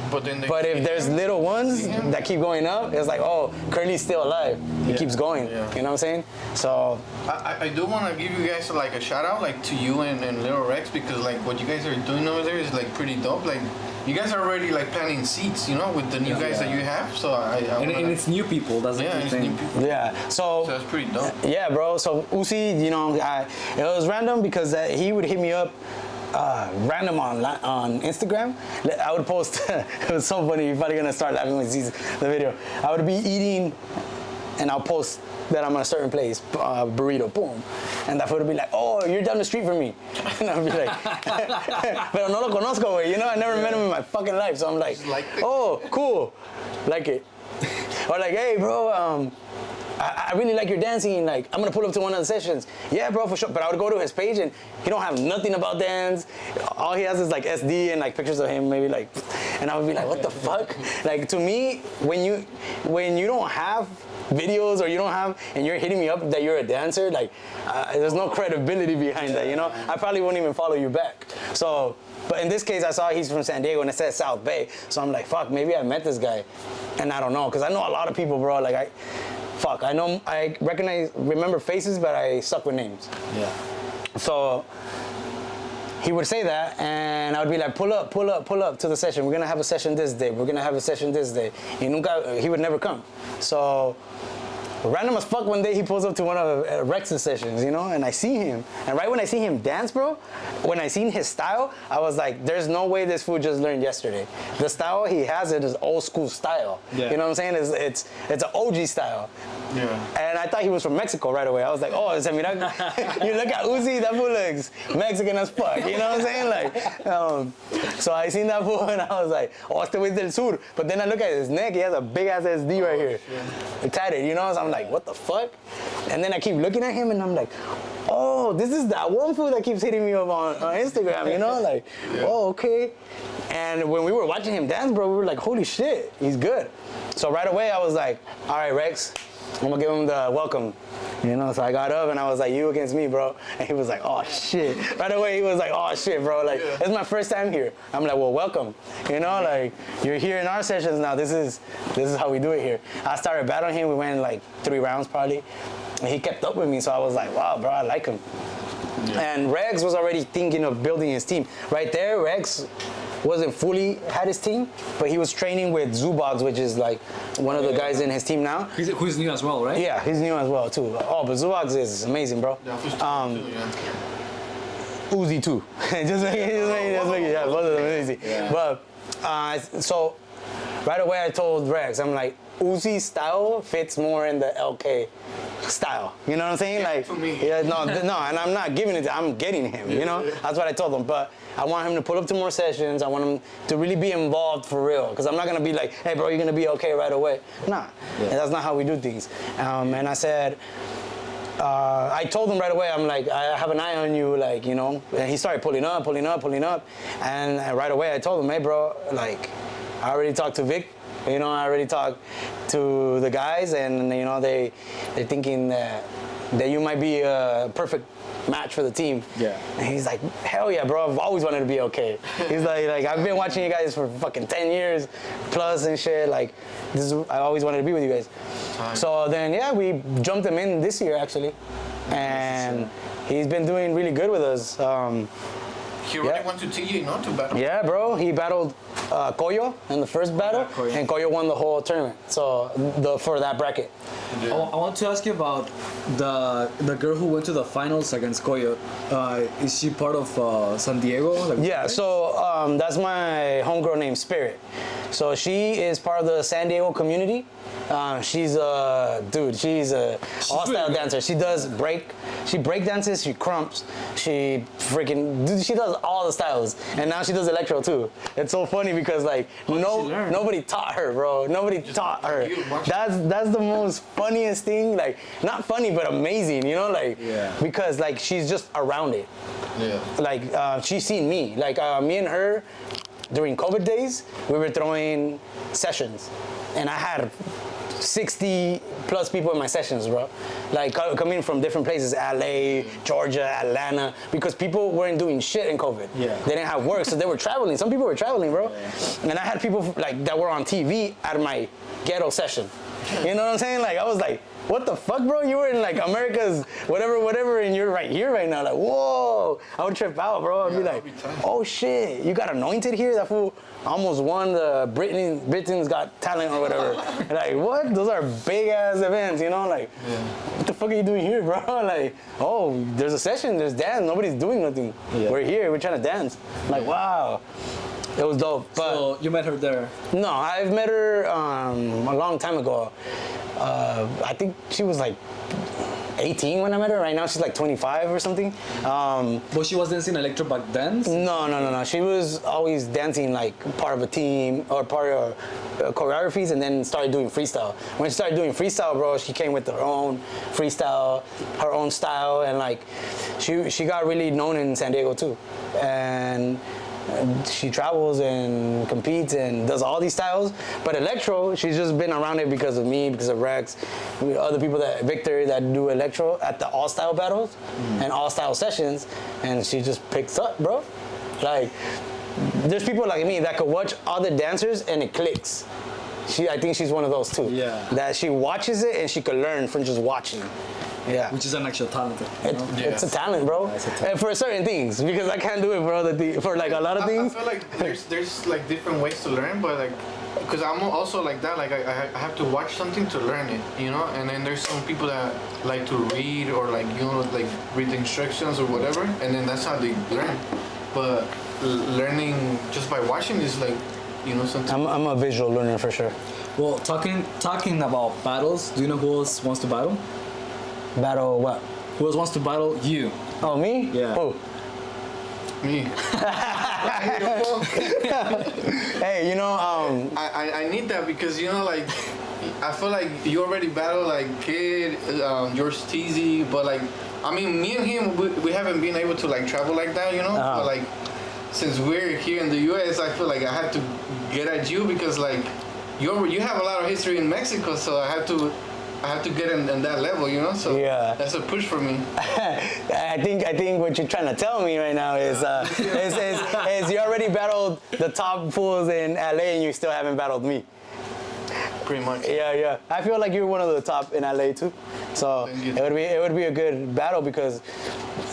But if there's little ones that keep going up, it's like, oh, Kurl-E's still alive. He keeps going. You know what I'm saying? So I do want to give you guys like a shout out, like to you and Little Rex, because like what you guys are doing over there is like pretty dope. Like you guys are already like planting seeds, with the new guys that you have. So and it's new people. That's the it's thing. new people. yeah. So that's pretty dope. Yeah, bro. So Uzi, it was random because he would hit me up. Random on Instagram. I would post. It was so funny. You're probably gonna start laughing when you see the video. I would be eating, and I'll post that I'm at a certain place, burrito, boom, and that food would be like, "Oh, you're down the street from me," and I'd be like, "Pero no lo conozco, güey. I never met him in my fucking life." So I'm like, "Oh, cool, like it," or like, "Hey, bro, I really like your dancing, like, I'm gonna pull up to one of the sessions." Yeah, bro, for sure. But I would go to his page and he don't have nothing about dance. All he has is like SD and like pictures of him, maybe like, and I would be like, what the fuck? Like, to me, when you don't have videos or you don't have, and you're hitting me up that you're a dancer, like, there's no credibility behind that, I probably won't even follow you back. So, but in this case, I saw he's from San Diego and it says South Bay. So I'm like, fuck, maybe I met this guy. And I don't know, because I know a lot of people, bro. Like, I remember faces, but I suck with names. Yeah. So he would say that, and I would be like, pull up to the session. We're gonna have a session this day. We're gonna have a session this day. He would never come. So random as fuck, one day he pulls up to one of Rex's sessions, and I see him. And right when I see him dance, bro, when I seen his style, I was like, there's no way this fool just learned yesterday. The style he has, it is old school style. Yeah. You know what I'm saying? It's an OG style. Yeah. And I thought he was from Mexico right away. I was like, oh, you look at Uzi, that fool looks Mexican as fuck. You know what I'm saying? Like, so I seen that fool and I was like, oh, este güey del sur. But then I look at his neck, he has a big ass SD right here. Tatted, So I'm like, what the fuck? And then I keep looking at him and I'm like, oh, this is that one fool that keeps hitting me up on Instagram, Like, oh, okay. And when we were watching him dance, bro, we were like, holy shit, he's good. So right away I was like, all right, Rex, I'm gonna give him the welcome. So I got up and I was like, you against me, bro. And he was like, oh shit. Right away he was like, oh shit, bro. Like, it's my first time here. I'm like, well, welcome. Like, you're here in our sessions now. This is how we do it here. I started battling him. We went like 3 rounds probably. And he kept up with me, so I was like, wow, bro, I like him. Yeah. And Rex was already thinking of building his team. Right there, Rex wasn't fully had his team, but he was training with Zubox, which is like one of the guys in his team now. Who's new as well, right? Yeah, he's new as well too. Oh, but Zubox is amazing, bro. Uzi too. just make it. Yeah, both of them amazing. Yeah. But so right away I told Rex, I'm like, Uzi's style fits more in the LK style. You know what I'm saying? Yeah, like, for me. Yeah, no, and I'm not giving it. I'm getting him. That's what I told him. But I want him to pull up to more sessions. I want him to really be involved for real. Because I'm not gonna be like, hey, bro, you're gonna be okay right away. Nah, that's not how we do things. And I said, I told him right away, I'm like, I have an eye on you, like, And he started pulling up. And right away I told him, hey, bro, like, I already talked to Vic. I already talked to the guys, and they're thinking that you might be a perfect match for the team. Yeah. And he's like, hell yeah, bro, I've always wanted to be okay. He's like I've been watching you guys for fucking 10 years plus and shit. Like, I always wanted to be with you guys. So then, yeah, we jumped him in this year actually, and he's been doing really good with us. He already went to TJ, not to battle. Yeah, bro. He battled Koyo in the first battle, and Koyo won the whole tournament. So for that bracket. I want to ask you about the girl who went to the finals against Koyo. Is she part of San Diego? Like, Yeah. So that's my homegirl named Spirit. So she is part of the San Diego community. She's a all style dancer. She does she break dances, she crumps, she does all the styles, and now she does electro too. It's so funny because like nobody taught her, bro. Nobody taught her. That's the most funniest thing. Like, not funny but amazing, you know, like because like she's just around it. Yeah. Like she's seen me. Like me and her during COVID days, we were throwing sessions, and I had 60 plus people in my sessions, bro. Like coming from different places, LA, Georgia, Atlanta, because people weren't doing shit in COVID. Yeah. They didn't have work, so they were traveling. Some people were traveling, bro. Yeah. And I had people like that were on TV at my ghetto session. You know what I'm saying? Like, I was like, what the fuck, bro? You were in like America's whatever, and you're right here right now. Like, whoa. I would trip out, bro. I'd be like, oh shit, you got anointed here? That fool almost won the Britain's Got Talent or whatever. Like, what? Those are big ass events, you know? Like, what the fuck are you doing here, bro? Like, oh, there's a session, there's dance, nobody's doing nothing. Yeah. We're here, we're trying to dance. Like, wow. It was dope. But so you met her there? No, I've met her a long time ago. I think she was like 18 when I met her. Right now she's like 25 or something. But she was dancing electro back then? No. She was always dancing like part of a team or part of choreographies, and then started doing freestyle. When she started doing freestyle, bro, she came with her own freestyle, her own style, and like she got really known in San Diego too. And she travels and competes and does all these styles, but electro, she's just been around it because of me, because of Rex, other people Victor that do electro at the All Style battles and All Style sessions, and she just picks up, bro. Like, there's people like me that could watch other dancers and it clicks. I think she's one of those too. Yeah. That she watches it and she could learn from just watching. Yeah. Which is an actual talent. It's a talent, bro. Yeah, and for certain things, because I can't do it for other things. For like a lot of things. I feel like there's like different ways to learn, but like, because I'm also like that. Like I have to watch something to learn it, you know. And then there's some people that like to read or like like read the instructions or whatever, and then that's how they learn. But learning just by watching is like, you know, something. I'm a visual learner for sure. Well, talking about battles, do you know who else wants to battle? Battle what? Who else wants to battle you? Oh, me? Yeah. Who? Me. Hey, you know, I need that because, you know, like, I feel like you already battled like Kid, George Teasy, but like, I mean, me and him, we haven't been able to like travel like that, you know. But like, since we're here in the U.S., I feel like I had to get at you because like, you have a lot of history in Mexico, so I have to get in that level, you know. So yeah, that's a push for me. I think what you're trying to tell me right now is you already battled the top fools in LA and you still haven't battled me. Pretty much. Yeah. I feel like you're one of the top in LA too. So it would be a good battle because,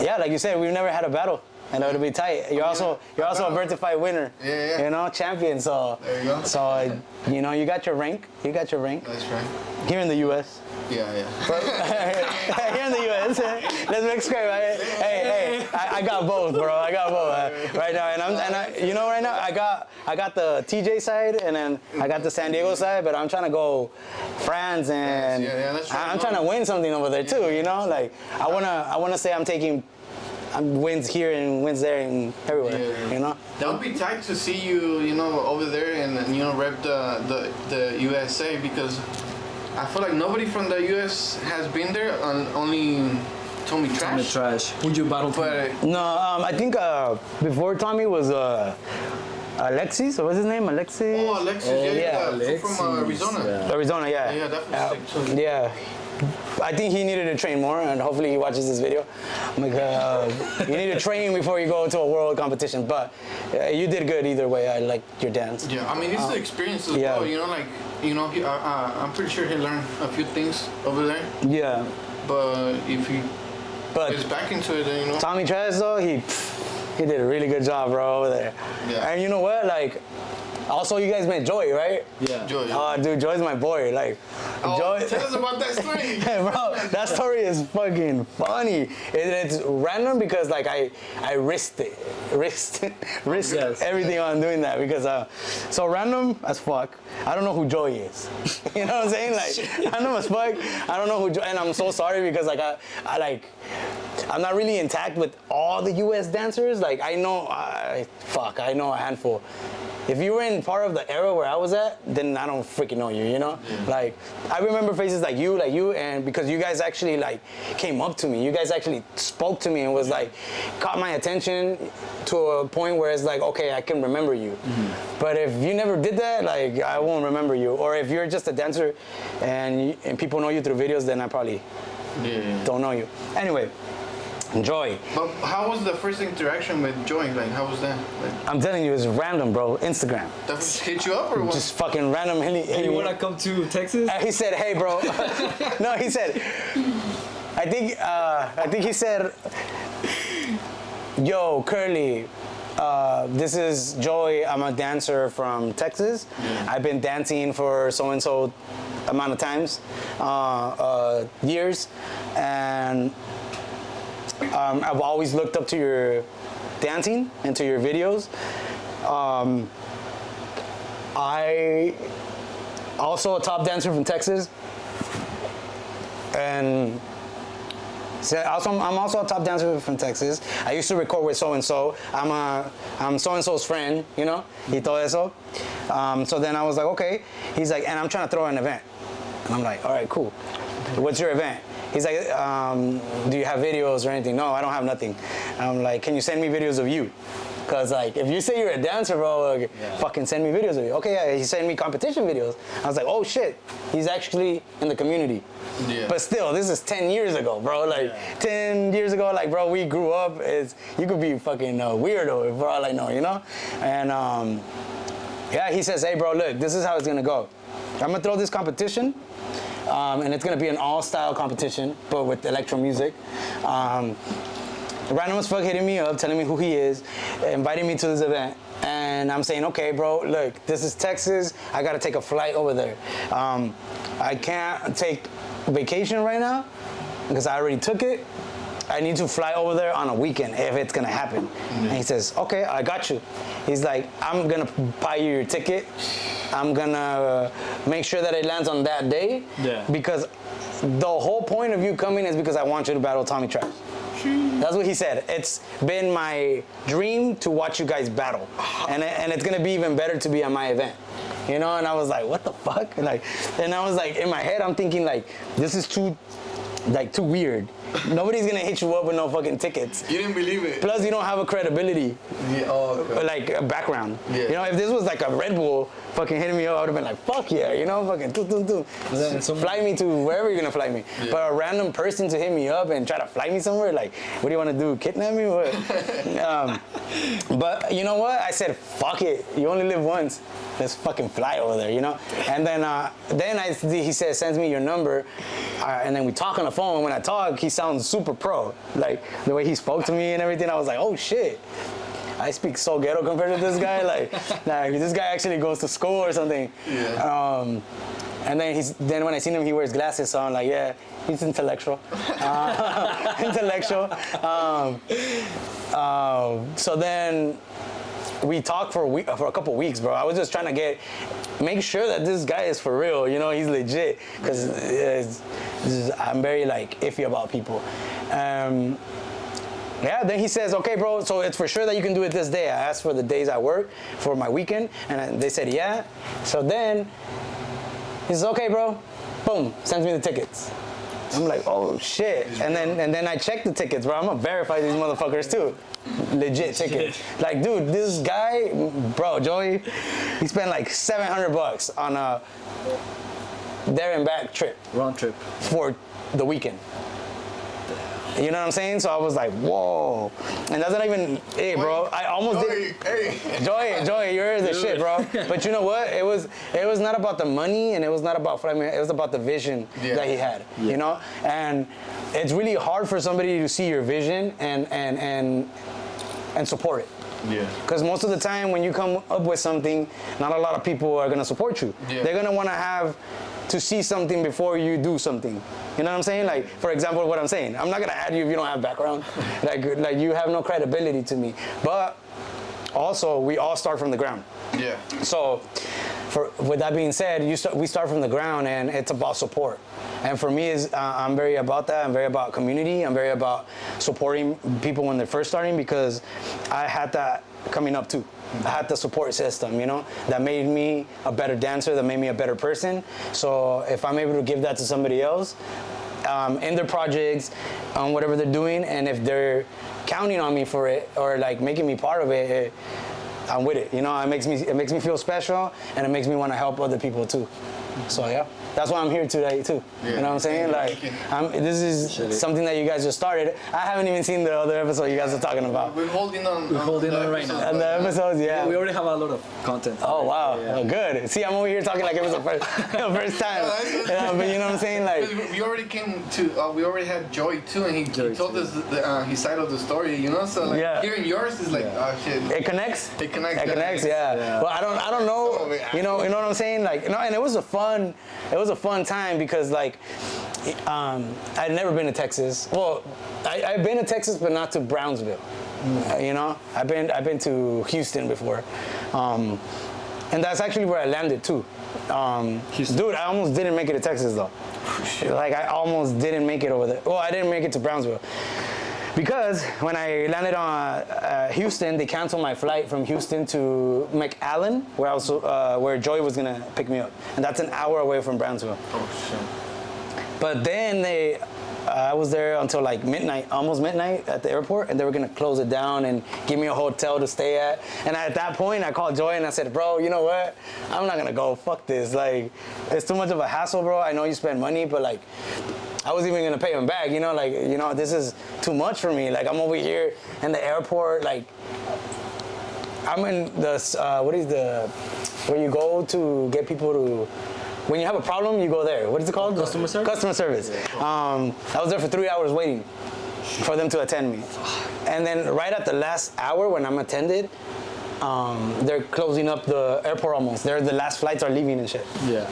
yeah, like you said, we've never had a battle. And it would be tight. You're also a Vertifight winner. Yeah. You know, champion. So there you go. So you know, you got your rank. That's right. Here in the U.S. Yeah. Here in the U.S. Let's make square, right? Hey, I got both, bro. I got both right now, and right now I got the TJ side, and then I got the San Diego side, but I'm trying to go France, and that's right. I'm trying to win something over there too. You know, like I wanna say I'm taking wins here and wins there and everywhere. Yeah. You know. That would be tight to see you, you know, over there and you know rep the USA because I feel like nobody from the US has been there. Only Tommy Trash. Who'd you battle for? No, I think before Tommy was Alexis. What's his name? Alexis. Oh, Alexis. Yeah. Alexis. From Arizona. Yeah. Arizona, yeah. Yeah, definitely. Yeah. I think he needed to train more, and hopefully he watches this video. I'm like, you need to train before you go to a world competition, but you did good either way. I like your dance. Yeah, I mean, it's the experience as well, you know, like, you know, I'm pretty sure he learned a few things over there. Yeah. But if he gets back into it, then, you know. Tommy Trash, though, he did a really good job, bro, over there. Yeah. And you know what, like, also you guys met Joy, right? Yeah. Joy. Oh, dude, Joy's my boy. Like, Joy. Tell us about that story. Hey, bro, that story is fucking funny. It's random because like I risked Yes. everything on doing that because so random as fuck. I don't know who Joy is. You know what I'm saying? Like random as fuck. I don't know who Joy, and I'm so sorry because like I'm not really intact with all the US dancers. Like I know a handful. If you were in part of the era where I was at, then I don't freaking know you, you know? Yeah. Like, I remember faces like you, and because you guys actually, like, came up to me. You guys actually spoke to me and was, like, caught my attention to a point where it's like, okay, I can remember you. Mm-hmm. But if you never did that, like, I won't remember you. Or if you're just a dancer and people know you through videos, then I probably don't know you. Anyway. Joy. But how was the first interaction with Joy? Like, how was that? Like, I'm telling you, it's random, bro. Instagram. That hit you up or what? Just fucking random. You wanna come to Texas? He said, "Hey, bro." No, he said. I think he said, "Yo, Kurl-E, this is Joy. I'm a dancer from Texas. Yeah. I've been dancing for so and so amount of times, years, and." I've always looked up to your dancing and to your videos. I also a top dancer from Texas, and I'm also a top dancer from Texas. I used to record with so and so. I'm so and so's friend, you know, y todo eso. So then I was like, okay. He's like, and I'm trying to throw an event, and I'm like, all right, cool. What's your event? He's like, do you have videos or anything? No, I don't have nothing. I'm like, can you send me videos of you? Because, like, if you say you're a dancer, bro, like, fucking send me videos of you. Okay, yeah, he sent me competition videos. I was like, oh, shit, he's actually in the community. Yeah. But still, this is 10 years ago, bro. Like, 10 years ago, like, bro, we grew up. You could be fucking weirdo for all I know, you know? And, yeah, he says, hey, bro, look, this is how it's going to go. I'm going to throw this competition. And it's gonna be an all-style competition, but with electro music. Random as fuck hitting me up, telling me who he is, inviting me to this event. And I'm saying, okay, bro, look, this is Texas. I gotta take a flight over there. I can't take vacation right now because I already took it. I need to fly over there on a weekend if it's gonna happen. Mm-hmm. And he says, okay, I got you. He's like, I'm gonna buy you your ticket. I'm gonna make sure that it lands on that day. Yeah. Because the whole point of you coming is because I want you to battle Tommy Trash. That's what he said. It's been my dream to watch you guys battle. And it's gonna be even better to be at my event. You know, and I was like, what the fuck? Like, and I was like, in my head, I'm thinking like, this is too weird. Nobody's gonna hit you up with no fucking tickets. You didn't believe it. Plus, you don't have a credibility, like a background. Yeah. You know, if this was like a Red Bull fucking hitting me up, I would have been like, fuck yeah, you know, fucking fly me to wherever you're gonna fly me. Yeah. But a random person to hit me up and try to fly me somewhere, like, what do you want to do? Kidnap me? What? But you know what? I said, fuck it. You only live once. Let's fucking fly over there, you know? And then he says, sends me your number, and then we talk on the phone. And when I talk, he sounds super pro. Like, the way he spoke to me and everything, I was like, oh shit. I speak so ghetto compared to this guy. Like this guy actually goes to school or something. Yeah. And then when I seen him, he wears glasses, so I'm like, yeah, he's intellectual. Intellectual. So then we talked for a couple weeks, bro. I was just trying to make sure that this guy is for real, you know, he's legit, because I'm very like iffy about people. Yeah, then he says, okay, bro, so it's for sure that you can do it this day. I asked for the days I work for my weekend, and they said, yeah. So then he says, okay, bro, boom, sends me the tickets. I'm like, oh shit. And then I checked the tickets, bro. I'm gonna verify these motherfuckers too. Legit tickets. Like, dude, this guy, bro, Joey, he spent like $700 on there and back trip. Round trip. For the weekend. You know what I'm saying? So I was like, whoa. And that's not even, hey, bro, I almost did. Hey. Joey, you're the shit, bro. But you know what? It was not about the money, and it was not about framing. It was about the vision that he had, you know? And it's really hard for somebody to see your vision and support it. Yeah. Because most of the time when you come up with something, not a lot of people are gonna support you. Yeah. They're gonna wanna to see something before you do something. You know what I'm saying? Like, for example, what I'm saying. I'm not gonna add you if you don't have background. like you have no credibility to me. But also, we all start from the ground. Yeah. So, with that being said, we start from the ground, and it's about support. And for me, I'm very about that. I'm very about community. I'm very about supporting people when they're first starting, because I had that coming up too. I had the support system, you know, that made me a better dancer, that made me a better person. So if I'm able to give that to somebody else in their projects, whatever they're doing, and if they're counting on me for it or like making me part of it, I'm with it. You know, it makes me feel special, and it makes me want to help other people too. So yeah, that's why I'm here today too. Yeah. You know what I'm saying? Like, this is something that you guys just started. I haven't even seen the other episode you guys are talking about. We're holding on. We're holding on right now. And the episodes, yeah. We already have a lot of content. Oh wow, yeah. Oh, good. See, I'm over here talking like it was the first time. But you know what I'm saying? Like, we already came to. We already had Joey too, and he told us his side of the story. You know, so like hearing yours is like, oh shit. It connects. It connects. Yeah. Well, I don't know. You know what I'm saying? Like, no, and it was a fun time, because like I'd never been to Texas. Well, I've been to Texas, but not to Brownsville. You know, I've been to Houston before, and that's actually where I landed too. Dude, I almost didn't make it to Texas though. Like, I almost didn't make it over there. Well, I didn't make it to Brownsville, because when I landed on Houston, they canceled my flight from Houston to McAllen, where Joey was gonna pick me up, and that's an hour away from Brownsville. Oh shit! But then I was there until like midnight, almost midnight at the airport, and they were gonna close it down and give me a hotel to stay at. And at that point, I called Joey and I said, "Bro, you know what? I'm not gonna go. Fuck this. Like, it's too much of a hassle, bro. I know you spend money, but like, I wasn't even gonna pay him back, you know, like, you know, this is too much for me. Like, I'm over here in the airport, like, I'm in the, where you go to get people to, when you have a problem, you go there. What is it called? Customer service? Customer service. I was there for 3 hours waiting for them to attend me. And then right at the last hour when I'm attended, they're closing up the airport almost. The last flights are leaving and shit. Yeah.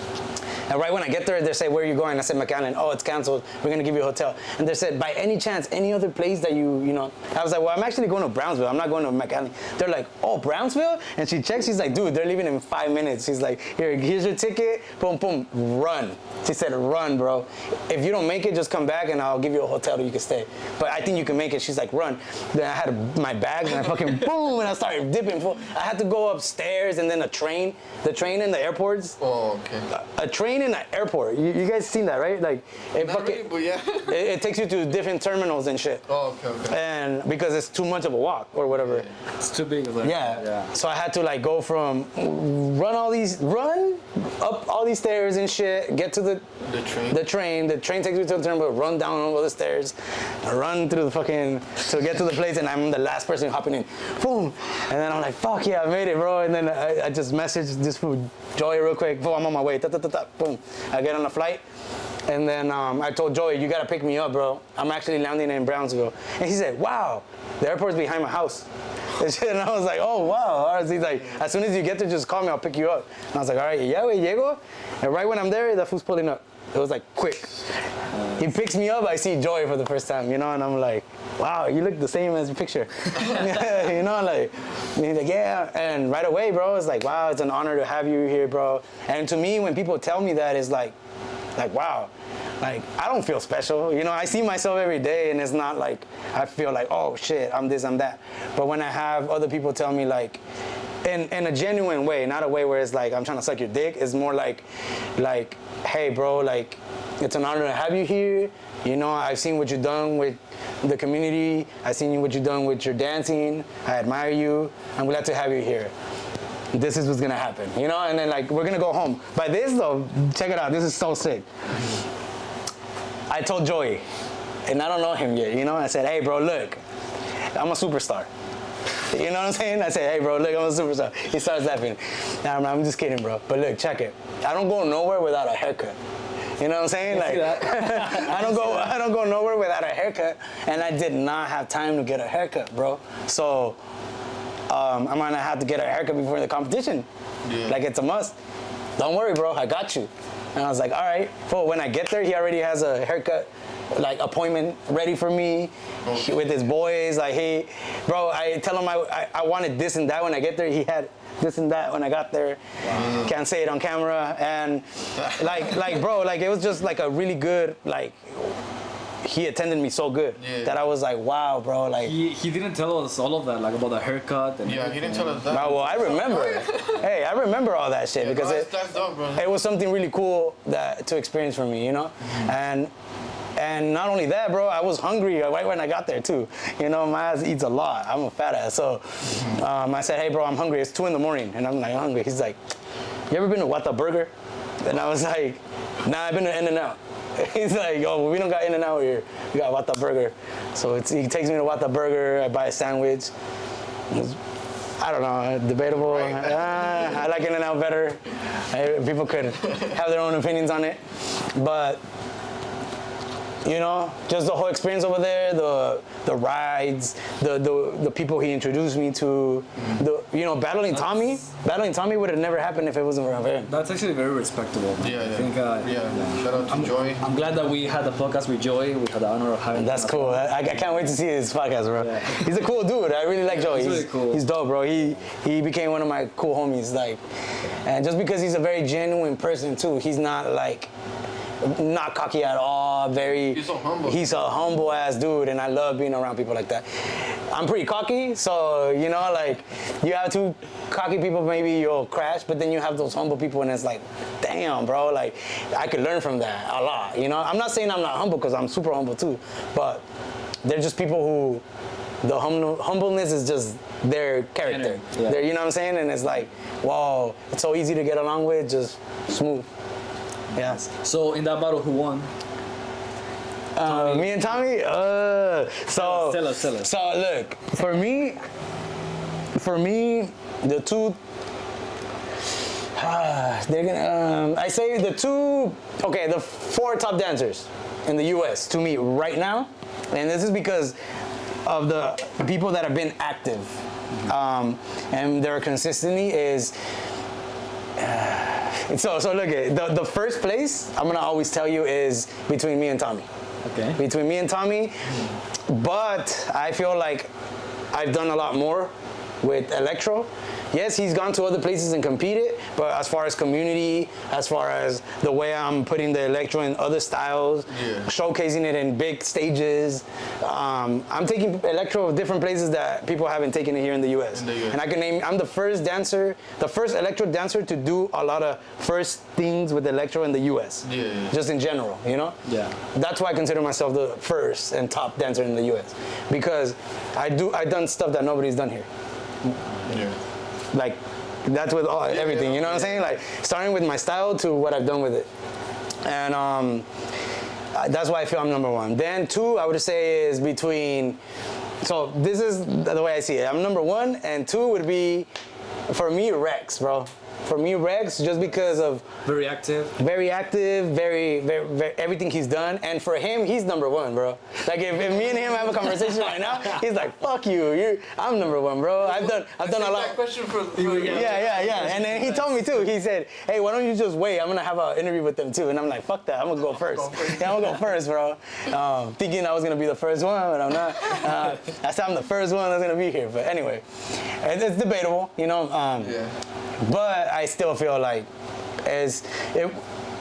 And right when I get there, they say, "Where are you going?" I said, "McAllen." "Oh, it's canceled. We're gonna give you a hotel." And they said, "By any chance, any other place that you know?" I was like, "Well, I'm actually going to Brownsville. I'm not going to McAllen." They're like, "Oh, Brownsville?" And she checks. She's like, "Dude, they're leaving in 5 minutes." She's like, "Here's your ticket. Boom, boom, run." She said, "Run, bro. If you don't make it, just come back and I'll give you a hotel that you can stay. But I think you can make it." She's like, "Run." Then I had my bag and I fucking boom, and I started dipping. I had to go upstairs, and then a train. The train in the airports. Oh, okay. A train in the airport. You guys seen that, right? Like, it Not really, but yeah. it takes you to different terminals and shit. Oh, okay. And because it's too much of a walk or whatever. Yeah. It's too big of a... Yeah. So I had to like go from run up all these stairs and shit, get to the train. The train takes me to the terminal, run down all the stairs, run through the fucking, to get to the place, and I'm the last person hopping in. Boom. And then I'm like, fuck yeah, I made it, bro. And then I just messaged this food, Joey, real quick. Boom, I'm on my way. Boom. I get on the flight. And then I told Joey, "You gotta pick me up, bro. I'm actually landing in Brownsville." And he said, "Wow, the airport's behind my house." And I was like, "Oh, wow." All right. So he's like, "As soon as you get there, just call me, I'll pick you up." And I was like, "All right, yeah, we llego." And right when I'm there, the food's pulling up. It was like quick. He picks me up, I see Joey for the first time, you know, and I'm like, "Wow, you look the same as your picture." You know, like, and he's like, "Yeah." And right away, bro, it's like, "Wow, it's an honor to have you here, bro." And to me, when people tell me that, it's like, wow, like, I don't feel special. You know, I see myself every day, and it's not like I feel like, "Oh shit, I'm this, I'm that." But when I have other people tell me, like, in a genuine way, not a way where it's like I'm trying to suck your dick, it's more like, "Hey, bro, like, it's an honor to have you here. You know, I've seen what you've done with the community. I've seen what you've done with your dancing. I admire you. I'm glad to have you here." this is what's gonna happen, you know? And then like, we're gonna go home. By this though, check it out, this is so sick. I told Joey, and I don't know him yet, you know? I said, hey bro, look, I'm a superstar. You know what I'm saying? I said, hey bro, look, I'm a superstar. He starts laughing. Nah, I'm just kidding, bro. But look, check it. I don't go nowhere without a haircut. You know what I'm saying? Like, I don't go nowhere without a haircut, and I did not have time to get a haircut, bro. So I'm gonna have to get a haircut before the competition. Yeah. Like, it's a must. Don't worry, bro, I got you. And I was like, all right. Well, when I get there, he already has a haircut, like, appointment ready for me with his boys. Like, hey, bro, I tell him I wanted this and that when I get there. He had this and that when I got there. Wow. Can't say it on camera. And like, bro, like, it was just like a really good, like, he attended me so good that I was like, wow, bro. Like, he didn't tell us all of that, like, about the haircut. And he didn't tell us that. Well, I remember. Hey, I remember all that shit because it was something really cool to experience for me, you know? Mm-hmm. And not only that, bro, I was hungry right when I got there too. You know, my ass eats a lot. I'm a fat ass. So I said, hey, bro, I'm hungry. It's 2 in the morning. And I'm like, hungry. He's like, you ever been to What the Burger? And I was like, nah, I've been to In-N-Out. He's like, yo, we don't got In-N-Out here. We got What the Burger. So he takes me to What the Burger. I buy a sandwich. I don't know, debatable. Right. I like In-N-Out better. People could have their own opinions on it. But, you know, just the whole experience over there, the rides, the people he introduced me to, battling Tommy would have never happened if it wasn't for him. That's actually very respectable. Yeah. I think, shout out to Joy. I'm glad that we had the podcast with Joy. We had the honor of having. That's cool. I can't wait to see his podcast, bro. Yeah. He's a cool dude. I really like Joy. He's really cool. He's dope, bro. He became one of my cool homies. Like, and just because he's a very genuine person too, he's not like. Not cocky at all, he's so humble. He's a humble ass dude, and I love being around people like that. I'm pretty cocky, so, you know, like, you have 2 cocky people, maybe you'll crash, but then you have those humble people, and it's like, damn, bro, like, I could learn from that a lot, you know? I'm not saying I'm not humble, because I'm super humble too, but they're just people who, the humbleness is just their character. Yeah. You know what I'm saying? And it's like, wow, it's so easy to get along with, just smooth. Yes. So in that battle, who won? Me and Tommy. Tell us. So look, for me, the 2. They're gonna. I say the 2. Okay, the 4 top dancers in the U.S. to me right now, and this is because of the people that have been active, and their consistency is. So look at the first place I'm gonna always tell you is between me and Tommy. Okay. Between me and Tommy, but I feel like I've done a lot more with Electro. Yes, he's gone to other places and competed, but as far as community, as far as the way I'm putting the Electro in other styles, showcasing it in big stages, I'm taking Electro to different places that people haven't taken it here in the US. And I can name, I'm the first Electro dancer to do a lot of first things with Electro in the US. Just in general, you know? Yeah. That's why I consider myself the first and top dancer in the US. Because I've done stuff that nobody's done here. Like, that's with everything, you know what I'm saying? Like, starting with my style to what I've done with it. And that's why I feel I'm number 1. Then 2, I would say, is between, so this is the way I see it. I'm number 1, and 2 would be, for me, Rex, bro. For me, Rex, just because of... Very active, very, everything he's done. And for him, he's number 1, bro. Like, if me and him have a conversation right now, he's like, fuck you, I'm number 1, bro. I've done a lot. That question for Yeah. And then he told me, too. He said, hey, why don't you just wait? I'm going to have an interview with them, too. And I'm like, fuck that. I'm going to go first. Yeah, I'm going to go first, bro. Thinking I was going to be the first one, but I'm not. I said I'm the first one that's going to be here. But anyway, it's debatable, you know. But I still feel like, if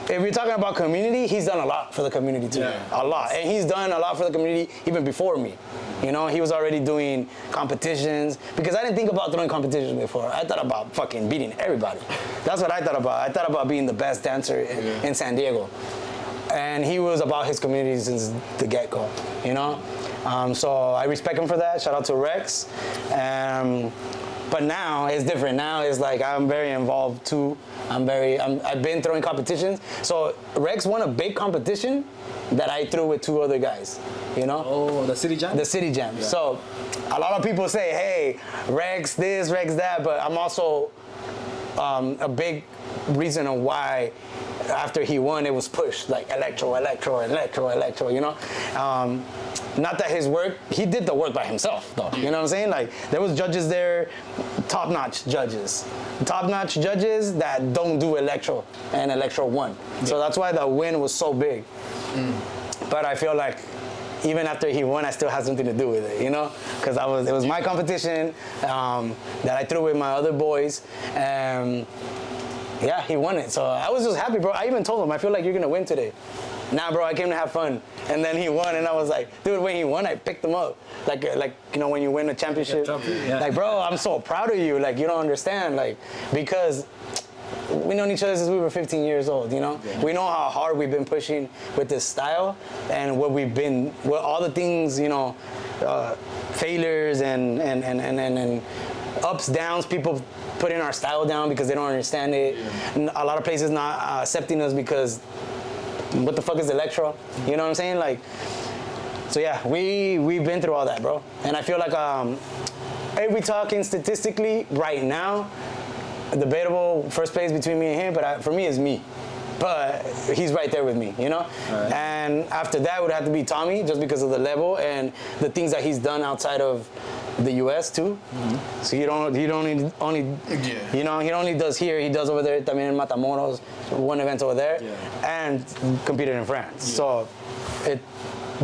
you're talking about community, he's done a lot for the community too. A lot. And he's done a lot for the community even before me. You know, he was already doing competitions, because I didn't think about throwing competitions before. I thought about fucking beating everybody. That's what I thought about. I thought about being the best dancer in San Diego. And he was about his community since the get-go, you know? So I respect him for that. Shout out to Rex. But now it's different. Now it's like I'm very involved too. I've been throwing competitions. So Rex won a big competition that I threw with 2 other guys, you know? Oh, the City Jam? The City Jam. Yeah. So a lot of people say, hey, Rex this, Rex that, but I'm also a big reason of why after he won, it was pushed, like electro, you know? Not that his work, he did the work by himself, though. You know what I'm saying? Like, there was judges there, top-notch judges. Top-notch judges that don't do electro, and electro won. Yeah. So that's why the win was so big. But I feel like even after he won, I still had something to do with it, you know? Because it was my competition that I threw with my other boys, and yeah, he won it. So I was just happy, bro. I even told him, I feel like you're gonna win today. Nah, bro, I came to have fun. And then he won, and I was like, dude, when he won, I picked him up. Like you know, when you win a championship. Yeah. Like, bro, I'm so proud of you. Like, you don't understand. Like, because we known each other since we were 15 years old, you know? Yeah. We know how hard we've been pushing with this style and what all the things, you know, failures and ups, downs, people putting our style down because they don't understand it. Yeah. A lot of places not accepting us because what the fuck is electro? You know what I'm saying? Like, so yeah, we've been through all that, bro. And I feel like if we talking statistically right now, debatable first place between me and him, but for me it's me. But he's right there with me, you know? Right. And after that it would have to be Tommy, just because of the level and the things that he's done outside of the US too. Mm-hmm. So he don't only you know, he only does here, he does over there, también in Matamoros, one event over there, and competed in France. Yeah. So it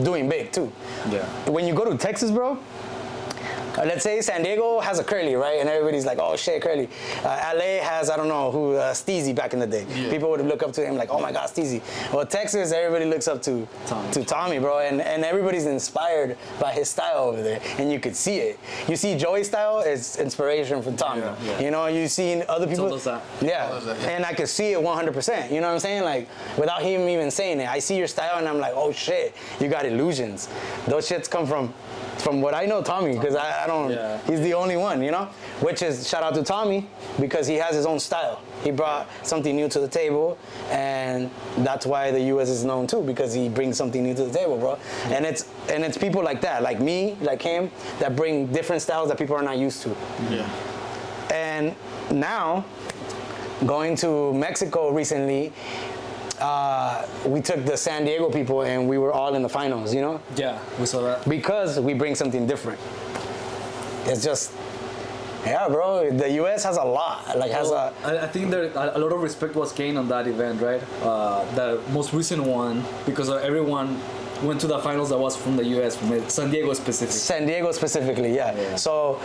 doing big too. Yeah. When you go to Texas, bro, let's say San Diego has a Kurl-E, right? And everybody's like, oh shit, Kurl-E. LA has, I don't know, who, Steezy back in the day. Yeah. People would look up to him like, oh my God, Steezy. Well, Texas, everybody looks up to Tommy, bro. And everybody's inspired by his style over there. And you could see it. You see Joey's style is inspiration from Tommy. Yeah, yeah. You know, you see other people. Yeah. And I could see it 100%. You know what I'm saying? Like, without him even saying it. I see your style and I'm like, oh shit, you got illusions. Those shits come from what I know Tommy, because I don't, he's the only one, you know? Which is, shout out to Tommy, because he has his own style. He brought something new to the table, and that's why the US is known too, because he brings something new to the table, bro. And it's people like that, like me, like him, that bring different styles that people are not used to. Yeah. And now, going to Mexico recently, we took the San Diego people and we were all in the finals, you know? Yeah, we saw that. Because we bring something different. It's just, yeah, bro, the US has a lot. Like, I think there a lot of respect was gained on that event, right? The most recent one, because everyone went to the finals that was from the US, from San Diego specifically. San Diego specifically, yeah. So,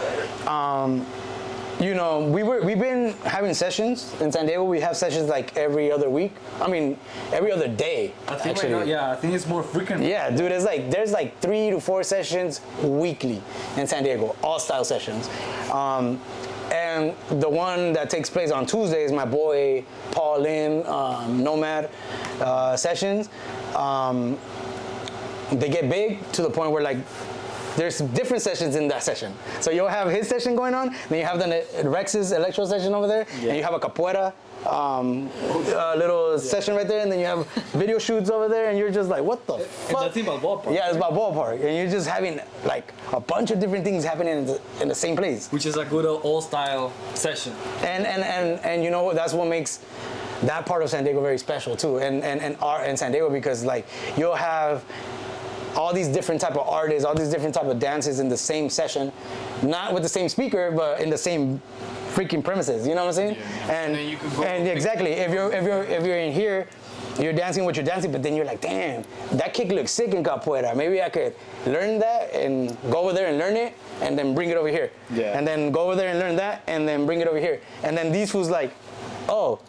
you know, we've been having sessions in San Diego. We have sessions like every other week. I mean, every other day. I think actually. Right now, I think it's more frequent. Yeah, dude, there's like 3 to 4 sessions weekly in San Diego, all style sessions. And the one that takes place on Tuesday is my boy Paul Lim, Nomad sessions. They get big to the point where like, there's different sessions in that session. So you'll have his session going on, then you have the Rex's electro session over there, and you have a capoeira little session right there, and then you have video shoots over there, and you're just like, what the fuck? That's about ballpark. Yeah, it's about ballpark, and you're just having like a bunch of different things happening in the same place. Which is a good all-style session. And you know, that's what makes that part of San Diego very special too, and San Diego, because like you'll have all these different type of artists, all these different type of dances in the same session, not with the same speaker, but in the same freaking premises. You know what I'm saying? Yeah. And then you could go exactly, if you're in here, you're dancing what you're dancing, but then you're like, damn, that kick looks sick in capoeira. Maybe I could learn that and go over there and learn it, and then bring it over here. Yeah. And then go over there and learn that, and then bring it over here. And then these fools like, oh,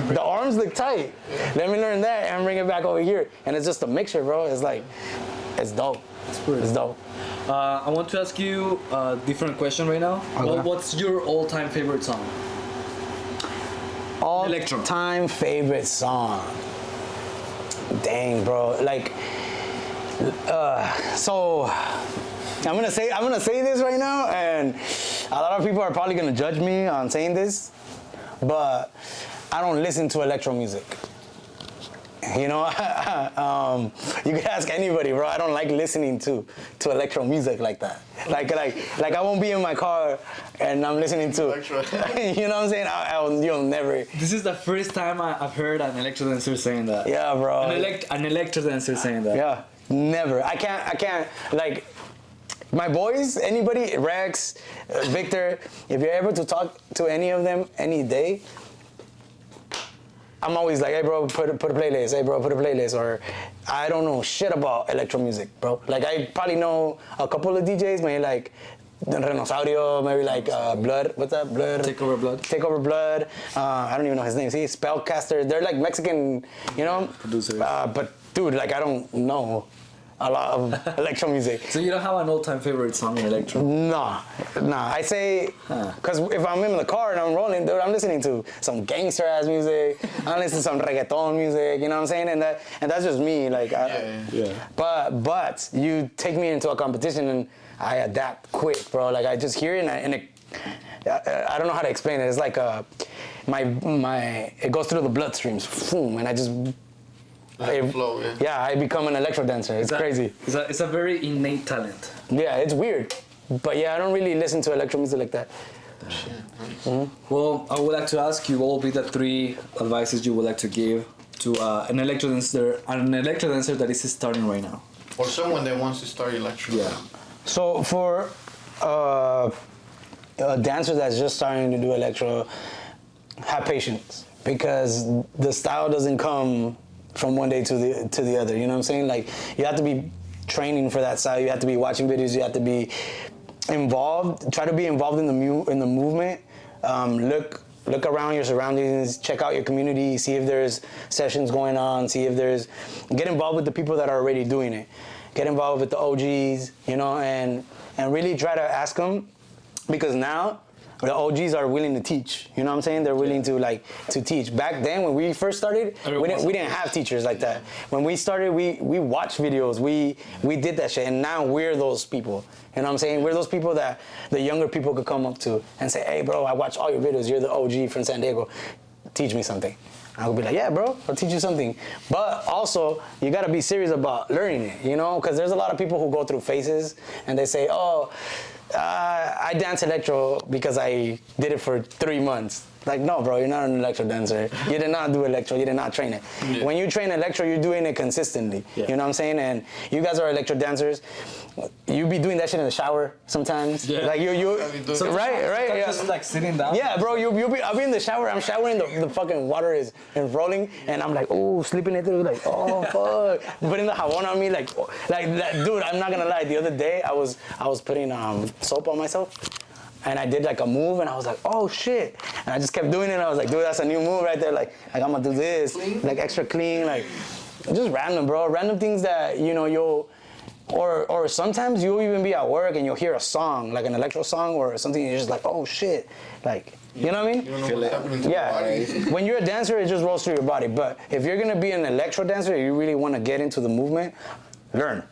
the arms look tight. Yeah. Let me learn that and bring it back over here. And it's just a mixture, bro. It's like, it's dope. It's dope. I want to ask you a different question right now. Okay. What's your all-time favorite song? All-time favorite song. Dang, bro. Like, so I'm gonna say this right now, and a lot of people are probably gonna judge me on saying this, but I don't listen to electro music. You know, you can ask anybody, bro. I don't like listening to electro music like that. Like I won't be in my car and I'm listening to. You know what I'm saying? You'll never. This is the first time I've heard an electro dancer saying that. Yeah, bro. An electro dancer saying that. Yeah, never. I can't. Like, my boys, anybody, Rex, Victor, if you're able to talk to any of them any day, I'm always like, hey, bro, put a playlist. Hey, bro, put a playlist. Or I don't know shit about electro music, bro. Like, I probably know a couple of DJs, maybe like Renosaurio, maybe like Blood. What's that? Blood. Takeover Blood. Takeover Blood. I don't even know his name. See, Spellcaster. They're like Mexican, you know? Producers. But, dude, like, I don't know a lot of electro music. So you don't have an all-time favorite song in electro? Nah. I say, because if I'm in the car and I'm rolling, dude, I'm listening to some gangster ass music. I'm listening to some reggaeton music. You know what I'm saying? And that's just me. Like, Yeah. But you take me into a competition and I adapt quick, bro. Like, I just hear it and I don't know how to explain it. It's like it goes through the bloodstreams, boom, and I just. Flow, yeah, I become an electro dancer. It's crazy. It's a very innate talent. Yeah, it's weird. But yeah, I don't really listen to electro music like that. Well, I would like to ask you, what will be the 3 advices you would like to give to an electro dancer that is starting right now? Or someone that wants to start electro. Yeah. So for a dancer that's just starting to do electro, have patience, because the style doesn't come from one day to the other. You know what I'm saying? Like, you have to be training for that style. You have to be watching videos. You have to be involved. Try to be involved in the movement. Look around your surroundings. Check out your community. See if there's sessions going on. Get involved with the people that are already doing it. Get involved with the OGs. You know, and really try to ask them, because now the OGs are willing to teach. You know what I'm saying? They're willing to teach. Back then, when we first started, we didn't have teachers like that. When we started, we watched videos. We did that shit, and now we're those people. You know what I'm saying? We're those people that the younger people could come up to and say, hey, bro, I watched all your videos. You're the OG from San Diego. Teach me something. I would be like, yeah, bro, I'll teach you something. But also, you gotta be serious about learning it, you know? Because there's a lot of people who go through phases, and they say, oh, I dance electro because I did it for 3 months. Like, no, bro, you're not an electro dancer. You did not do electro. You did not train it. Yeah. When you train electro, you're doing it consistently. Yeah. You know what I'm saying? And you guys are electro dancers. You be doing that shit in the shower sometimes. Yeah. Like right. Yeah. Just like sitting down. Yeah, bro. I'll be in the shower. I'm showering. The fucking water is rolling, and I'm like, oh, sleeping it through. Like, oh fuck. Putting the jabón on me, like that, dude. I'm not gonna lie. The other day, I was putting soap on myself. And I did like a move, and I was like, oh shit. And I just kept doing it, and I was like, dude, that's a new move right there. Like I'm gonna do this. Clean? Like extra clean, like just random, bro. Random things that, you know, or sometimes you'll even be at work and you'll hear a song, like an electro song or something, and you're just like, oh shit. Like, you know what I mean? You don't know what's happening to your body. When you're a dancer, it just rolls through your body. But if you're gonna be an electro dancer, you really wanna get into the movement, learn,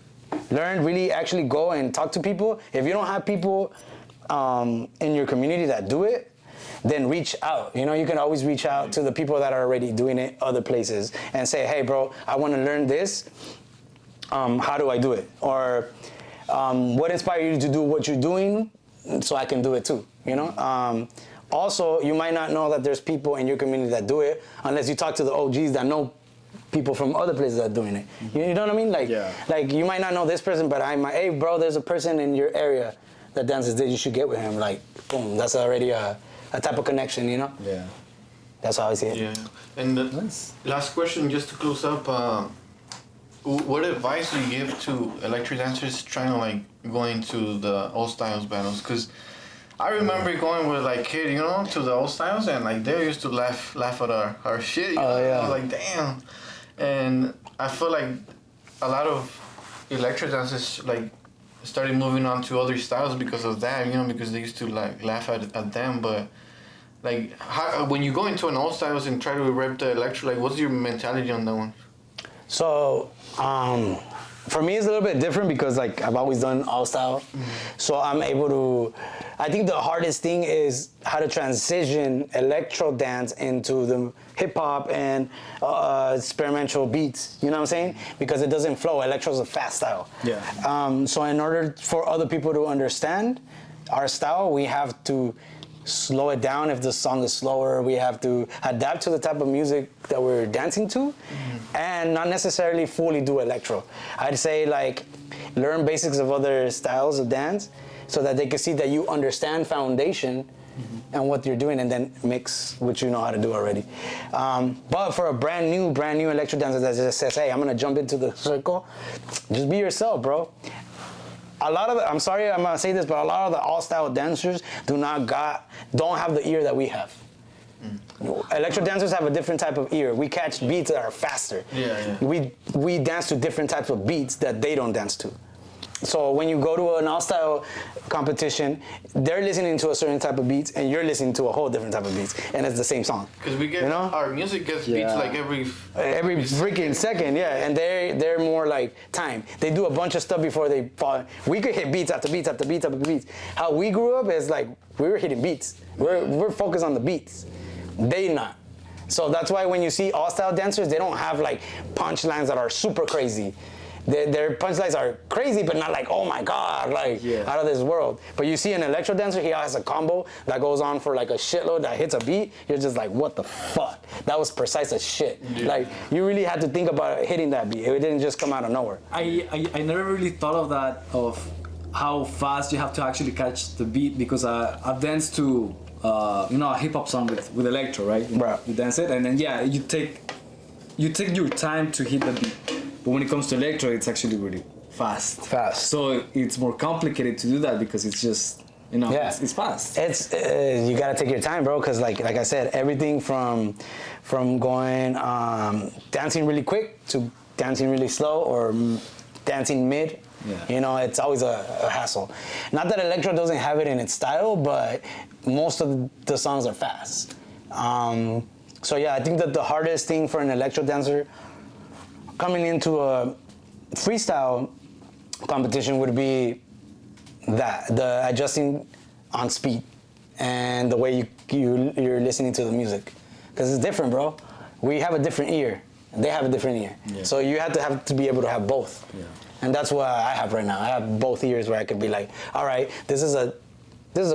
really actually go and talk to people. If you don't have people in your community that do it, then reach out. You know, you can always reach out to the people that are already doing it other places and say, hey, bro, I want to learn this. How do I do it? Or what inspired you to do what you're doing so I can do it too, you know? Also, you might not know that there's people in your community that do it unless you talk to the OGs that know people from other places that are doing it. You know what I mean? Like you might not know this person, but hey, bro, there's a person in your area that dances this, you should get with him. Like, boom, that's already a type of connection, you know? Yeah. That's how I see it. Yeah. And the last question, just to close up, what advice do you give to electro dancers trying to like go into the All Styles battles? Because I remember going with like kid, you know, to the All Styles, and like they used to laugh at our shit. You know? Yeah. I was like, damn. And I feel like a lot of electro dancers like started moving on to other styles because of that, you know, because they used to like laugh at them. But like, when you go into an All Styles and try to rep the electro, like, what's your mentality on that one? So for me, it's a little bit different because like I've always done all style, so I'm able to. I think the hardest thing is how to transition electro dance into the hip hop and experimental beats. You know what I'm saying? Because it doesn't flow. Electro's a fast style. Yeah. So in order for other people to understand our style, we have to slow it down. If the song is slower, we have to adapt to the type of music that we're dancing to, and not necessarily fully do electro. I'd say like learn basics of other styles of dance so that they can see that you understand foundation and what you're doing, and then mix what you know how to do already. But for a brand new electro dancer that just says, hey, I'm gonna jump into the circle, just be yourself, bro. A lot of I'm sorry I'm gonna say this, but a lot of the all-style dancers don't have the ear that we have. Electro dancers have a different type of ear. We catch beats that are faster. We dance to different types of beats that they don't dance to. So when you go to an all-style competition, they're listening to a certain type of beats, and you're listening to a whole different type of beats, and it's the same song. Because we get, our music gets beats like every freaking second, and they're more like time. They do a bunch of stuff before they fall. We could hit beats after beats after beats after beats. How we grew up is like we were hitting beats. We're focused on the beats. They not. So that's why when you see all-style dancers, they don't have like punchlines that are super crazy. Their punchlines are crazy, but not like, oh my God, like out of this world. But you see an electro dancer, he has a combo that goes on for like a shitload that hits a beat. You're just like, what the fuck? That was precise as shit. Like, you really had to think about hitting that beat. It didn't just come out of nowhere. I never really thought of that, of how fast you have to actually catch the beat, because I've danced to, a hip hop song with electro, right? You dance it, and then you take your time to hit the beat. But when it comes to electro, it's actually really fast. So it's more complicated to do that because it's just, it's fast. It's you gotta take your time, bro. Because like I said, everything from going dancing really quick to dancing really slow or dancing mid. It's always a hassle. Not that electro doesn't have it in its style, but most of the songs are fast. So I think that the hardest thing for an electro dancer coming into a freestyle competition would be the adjusting on speed and the way you're listening to the music, because it's different, bro. We have a different ear, and they have a different ear. So you have to be able to have both. And that's what I have right now. I have both ears where I could be like, all right, this is a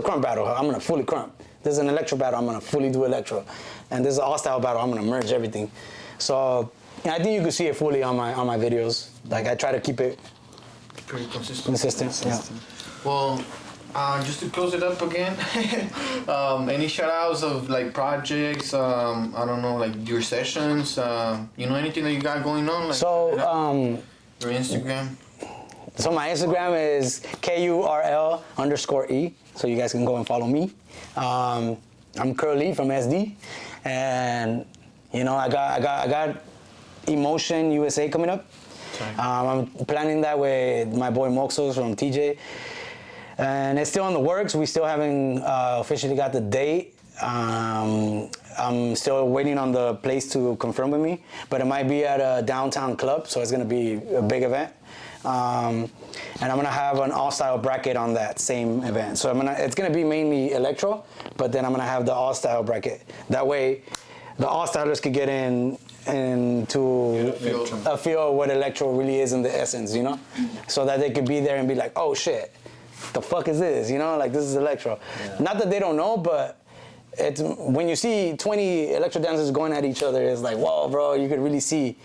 crump battle. I'm gonna fully crump. This is an electro battle. I'm gonna fully do electro. And this is an all-style battle. I'm gonna merge everything. So I think you can see it fully on my videos. Like, I try to keep it pretty consistent. Yeah. Well, just to close it up again, any shout-outs of like projects? I don't know, like your sessions. Anything that you got going on? Like, your Instagram. So my Instagram is KURL_E. So you guys can go and follow me. I'm Kurl-E from SD, and I got Emotion USA coming up. I'm planning that with my boy Moxos from TJ, and it's still in the works. We still haven't officially got the date. I'm still waiting on the place to confirm with me, but it might be at a downtown club, so it's gonna be a big event. And I'm gonna have an all-style bracket on that same event. So it's gonna be mainly electro, but then I'm gonna have the all-style bracket. That way, the all-stylers could get into a feel of what electro really is in the essence, so that they could be there and be like, oh shit, the fuck is this? Like, this is electro. Not that they don't know, but it's when you see 20 electro dancers going at each other, it's like, whoa, bro, you could really see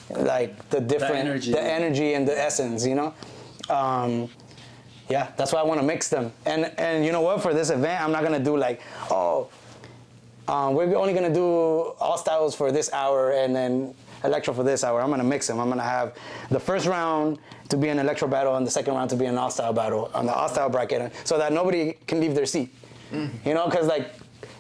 like the energy and the essence, that's why I want to mix them. And you know what, for this event, I'm not gonna do like, we're only gonna do all styles for this hour and then electro for this hour. I'm gonna mix them. I'm gonna have the first round to be an electro battle and the second round to be an all-style battle on the all-style bracket, so that nobody can leave their seat. Because like,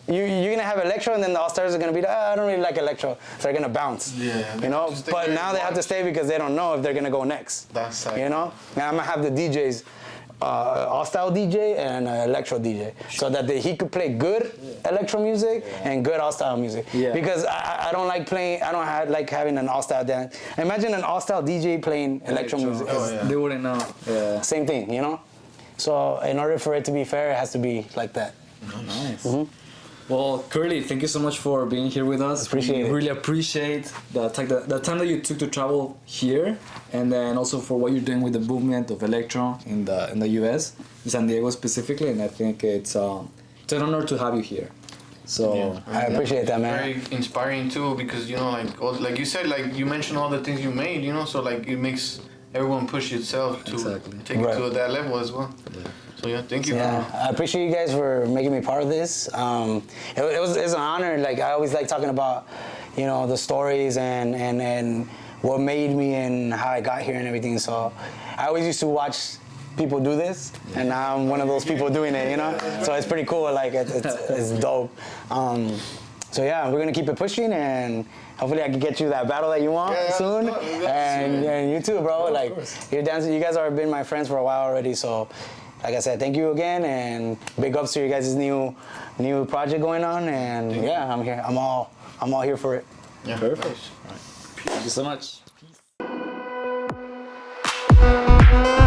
you're gonna have electro, and then the all-stars are gonna be like, I don't really like electro, so they're gonna bounce. But now they have to stay because they don't know if they're gonna go next. That's right. And I'm gonna have the DJs All Style DJ and an Electro DJ, so that he could play good electro music and good All Style music. Yeah. Because I don't like playing. I don't like having an All Style dance. Imagine an All Style DJ playing electro music. They wouldn't know. Yeah. Same thing, you know. So in order for it to be fair, it has to be like that. Nice. Well, Kurl-E, thank you so much for being here with us. Appreciate it. Really appreciate the time that you took to travel here, and then also for what you're doing with the movement of electro in the US, in San Diego specifically. And I think it's an honor to have you here. So I appreciate that, man. Very inspiring too, because you know, like you said, like you mentioned all the things you made, you know, so like it makes everyone push itself to take it to that level as well. Yeah. So yeah, thank you. Yeah, I appreciate you guys for making me part of this. It's an honor. Like I always like talking about, you know, the stories and what made me and how I got here and everything. So I always used to watch people do this, and now I'm one of those people doing it. You know, so it's pretty cool. Like it's dope. So yeah, we're gonna keep it pushing, and hopefully I can get you that battle that you want soon. And you too, bro. Like you're dancing. You guys have been my friends for a while already. So. Like I said, thank you again, and big ups to you guys' new project going on, and yeah, I'm here. I'm all here for it. Yeah, perfect. Nice. Thank you so much. Peace.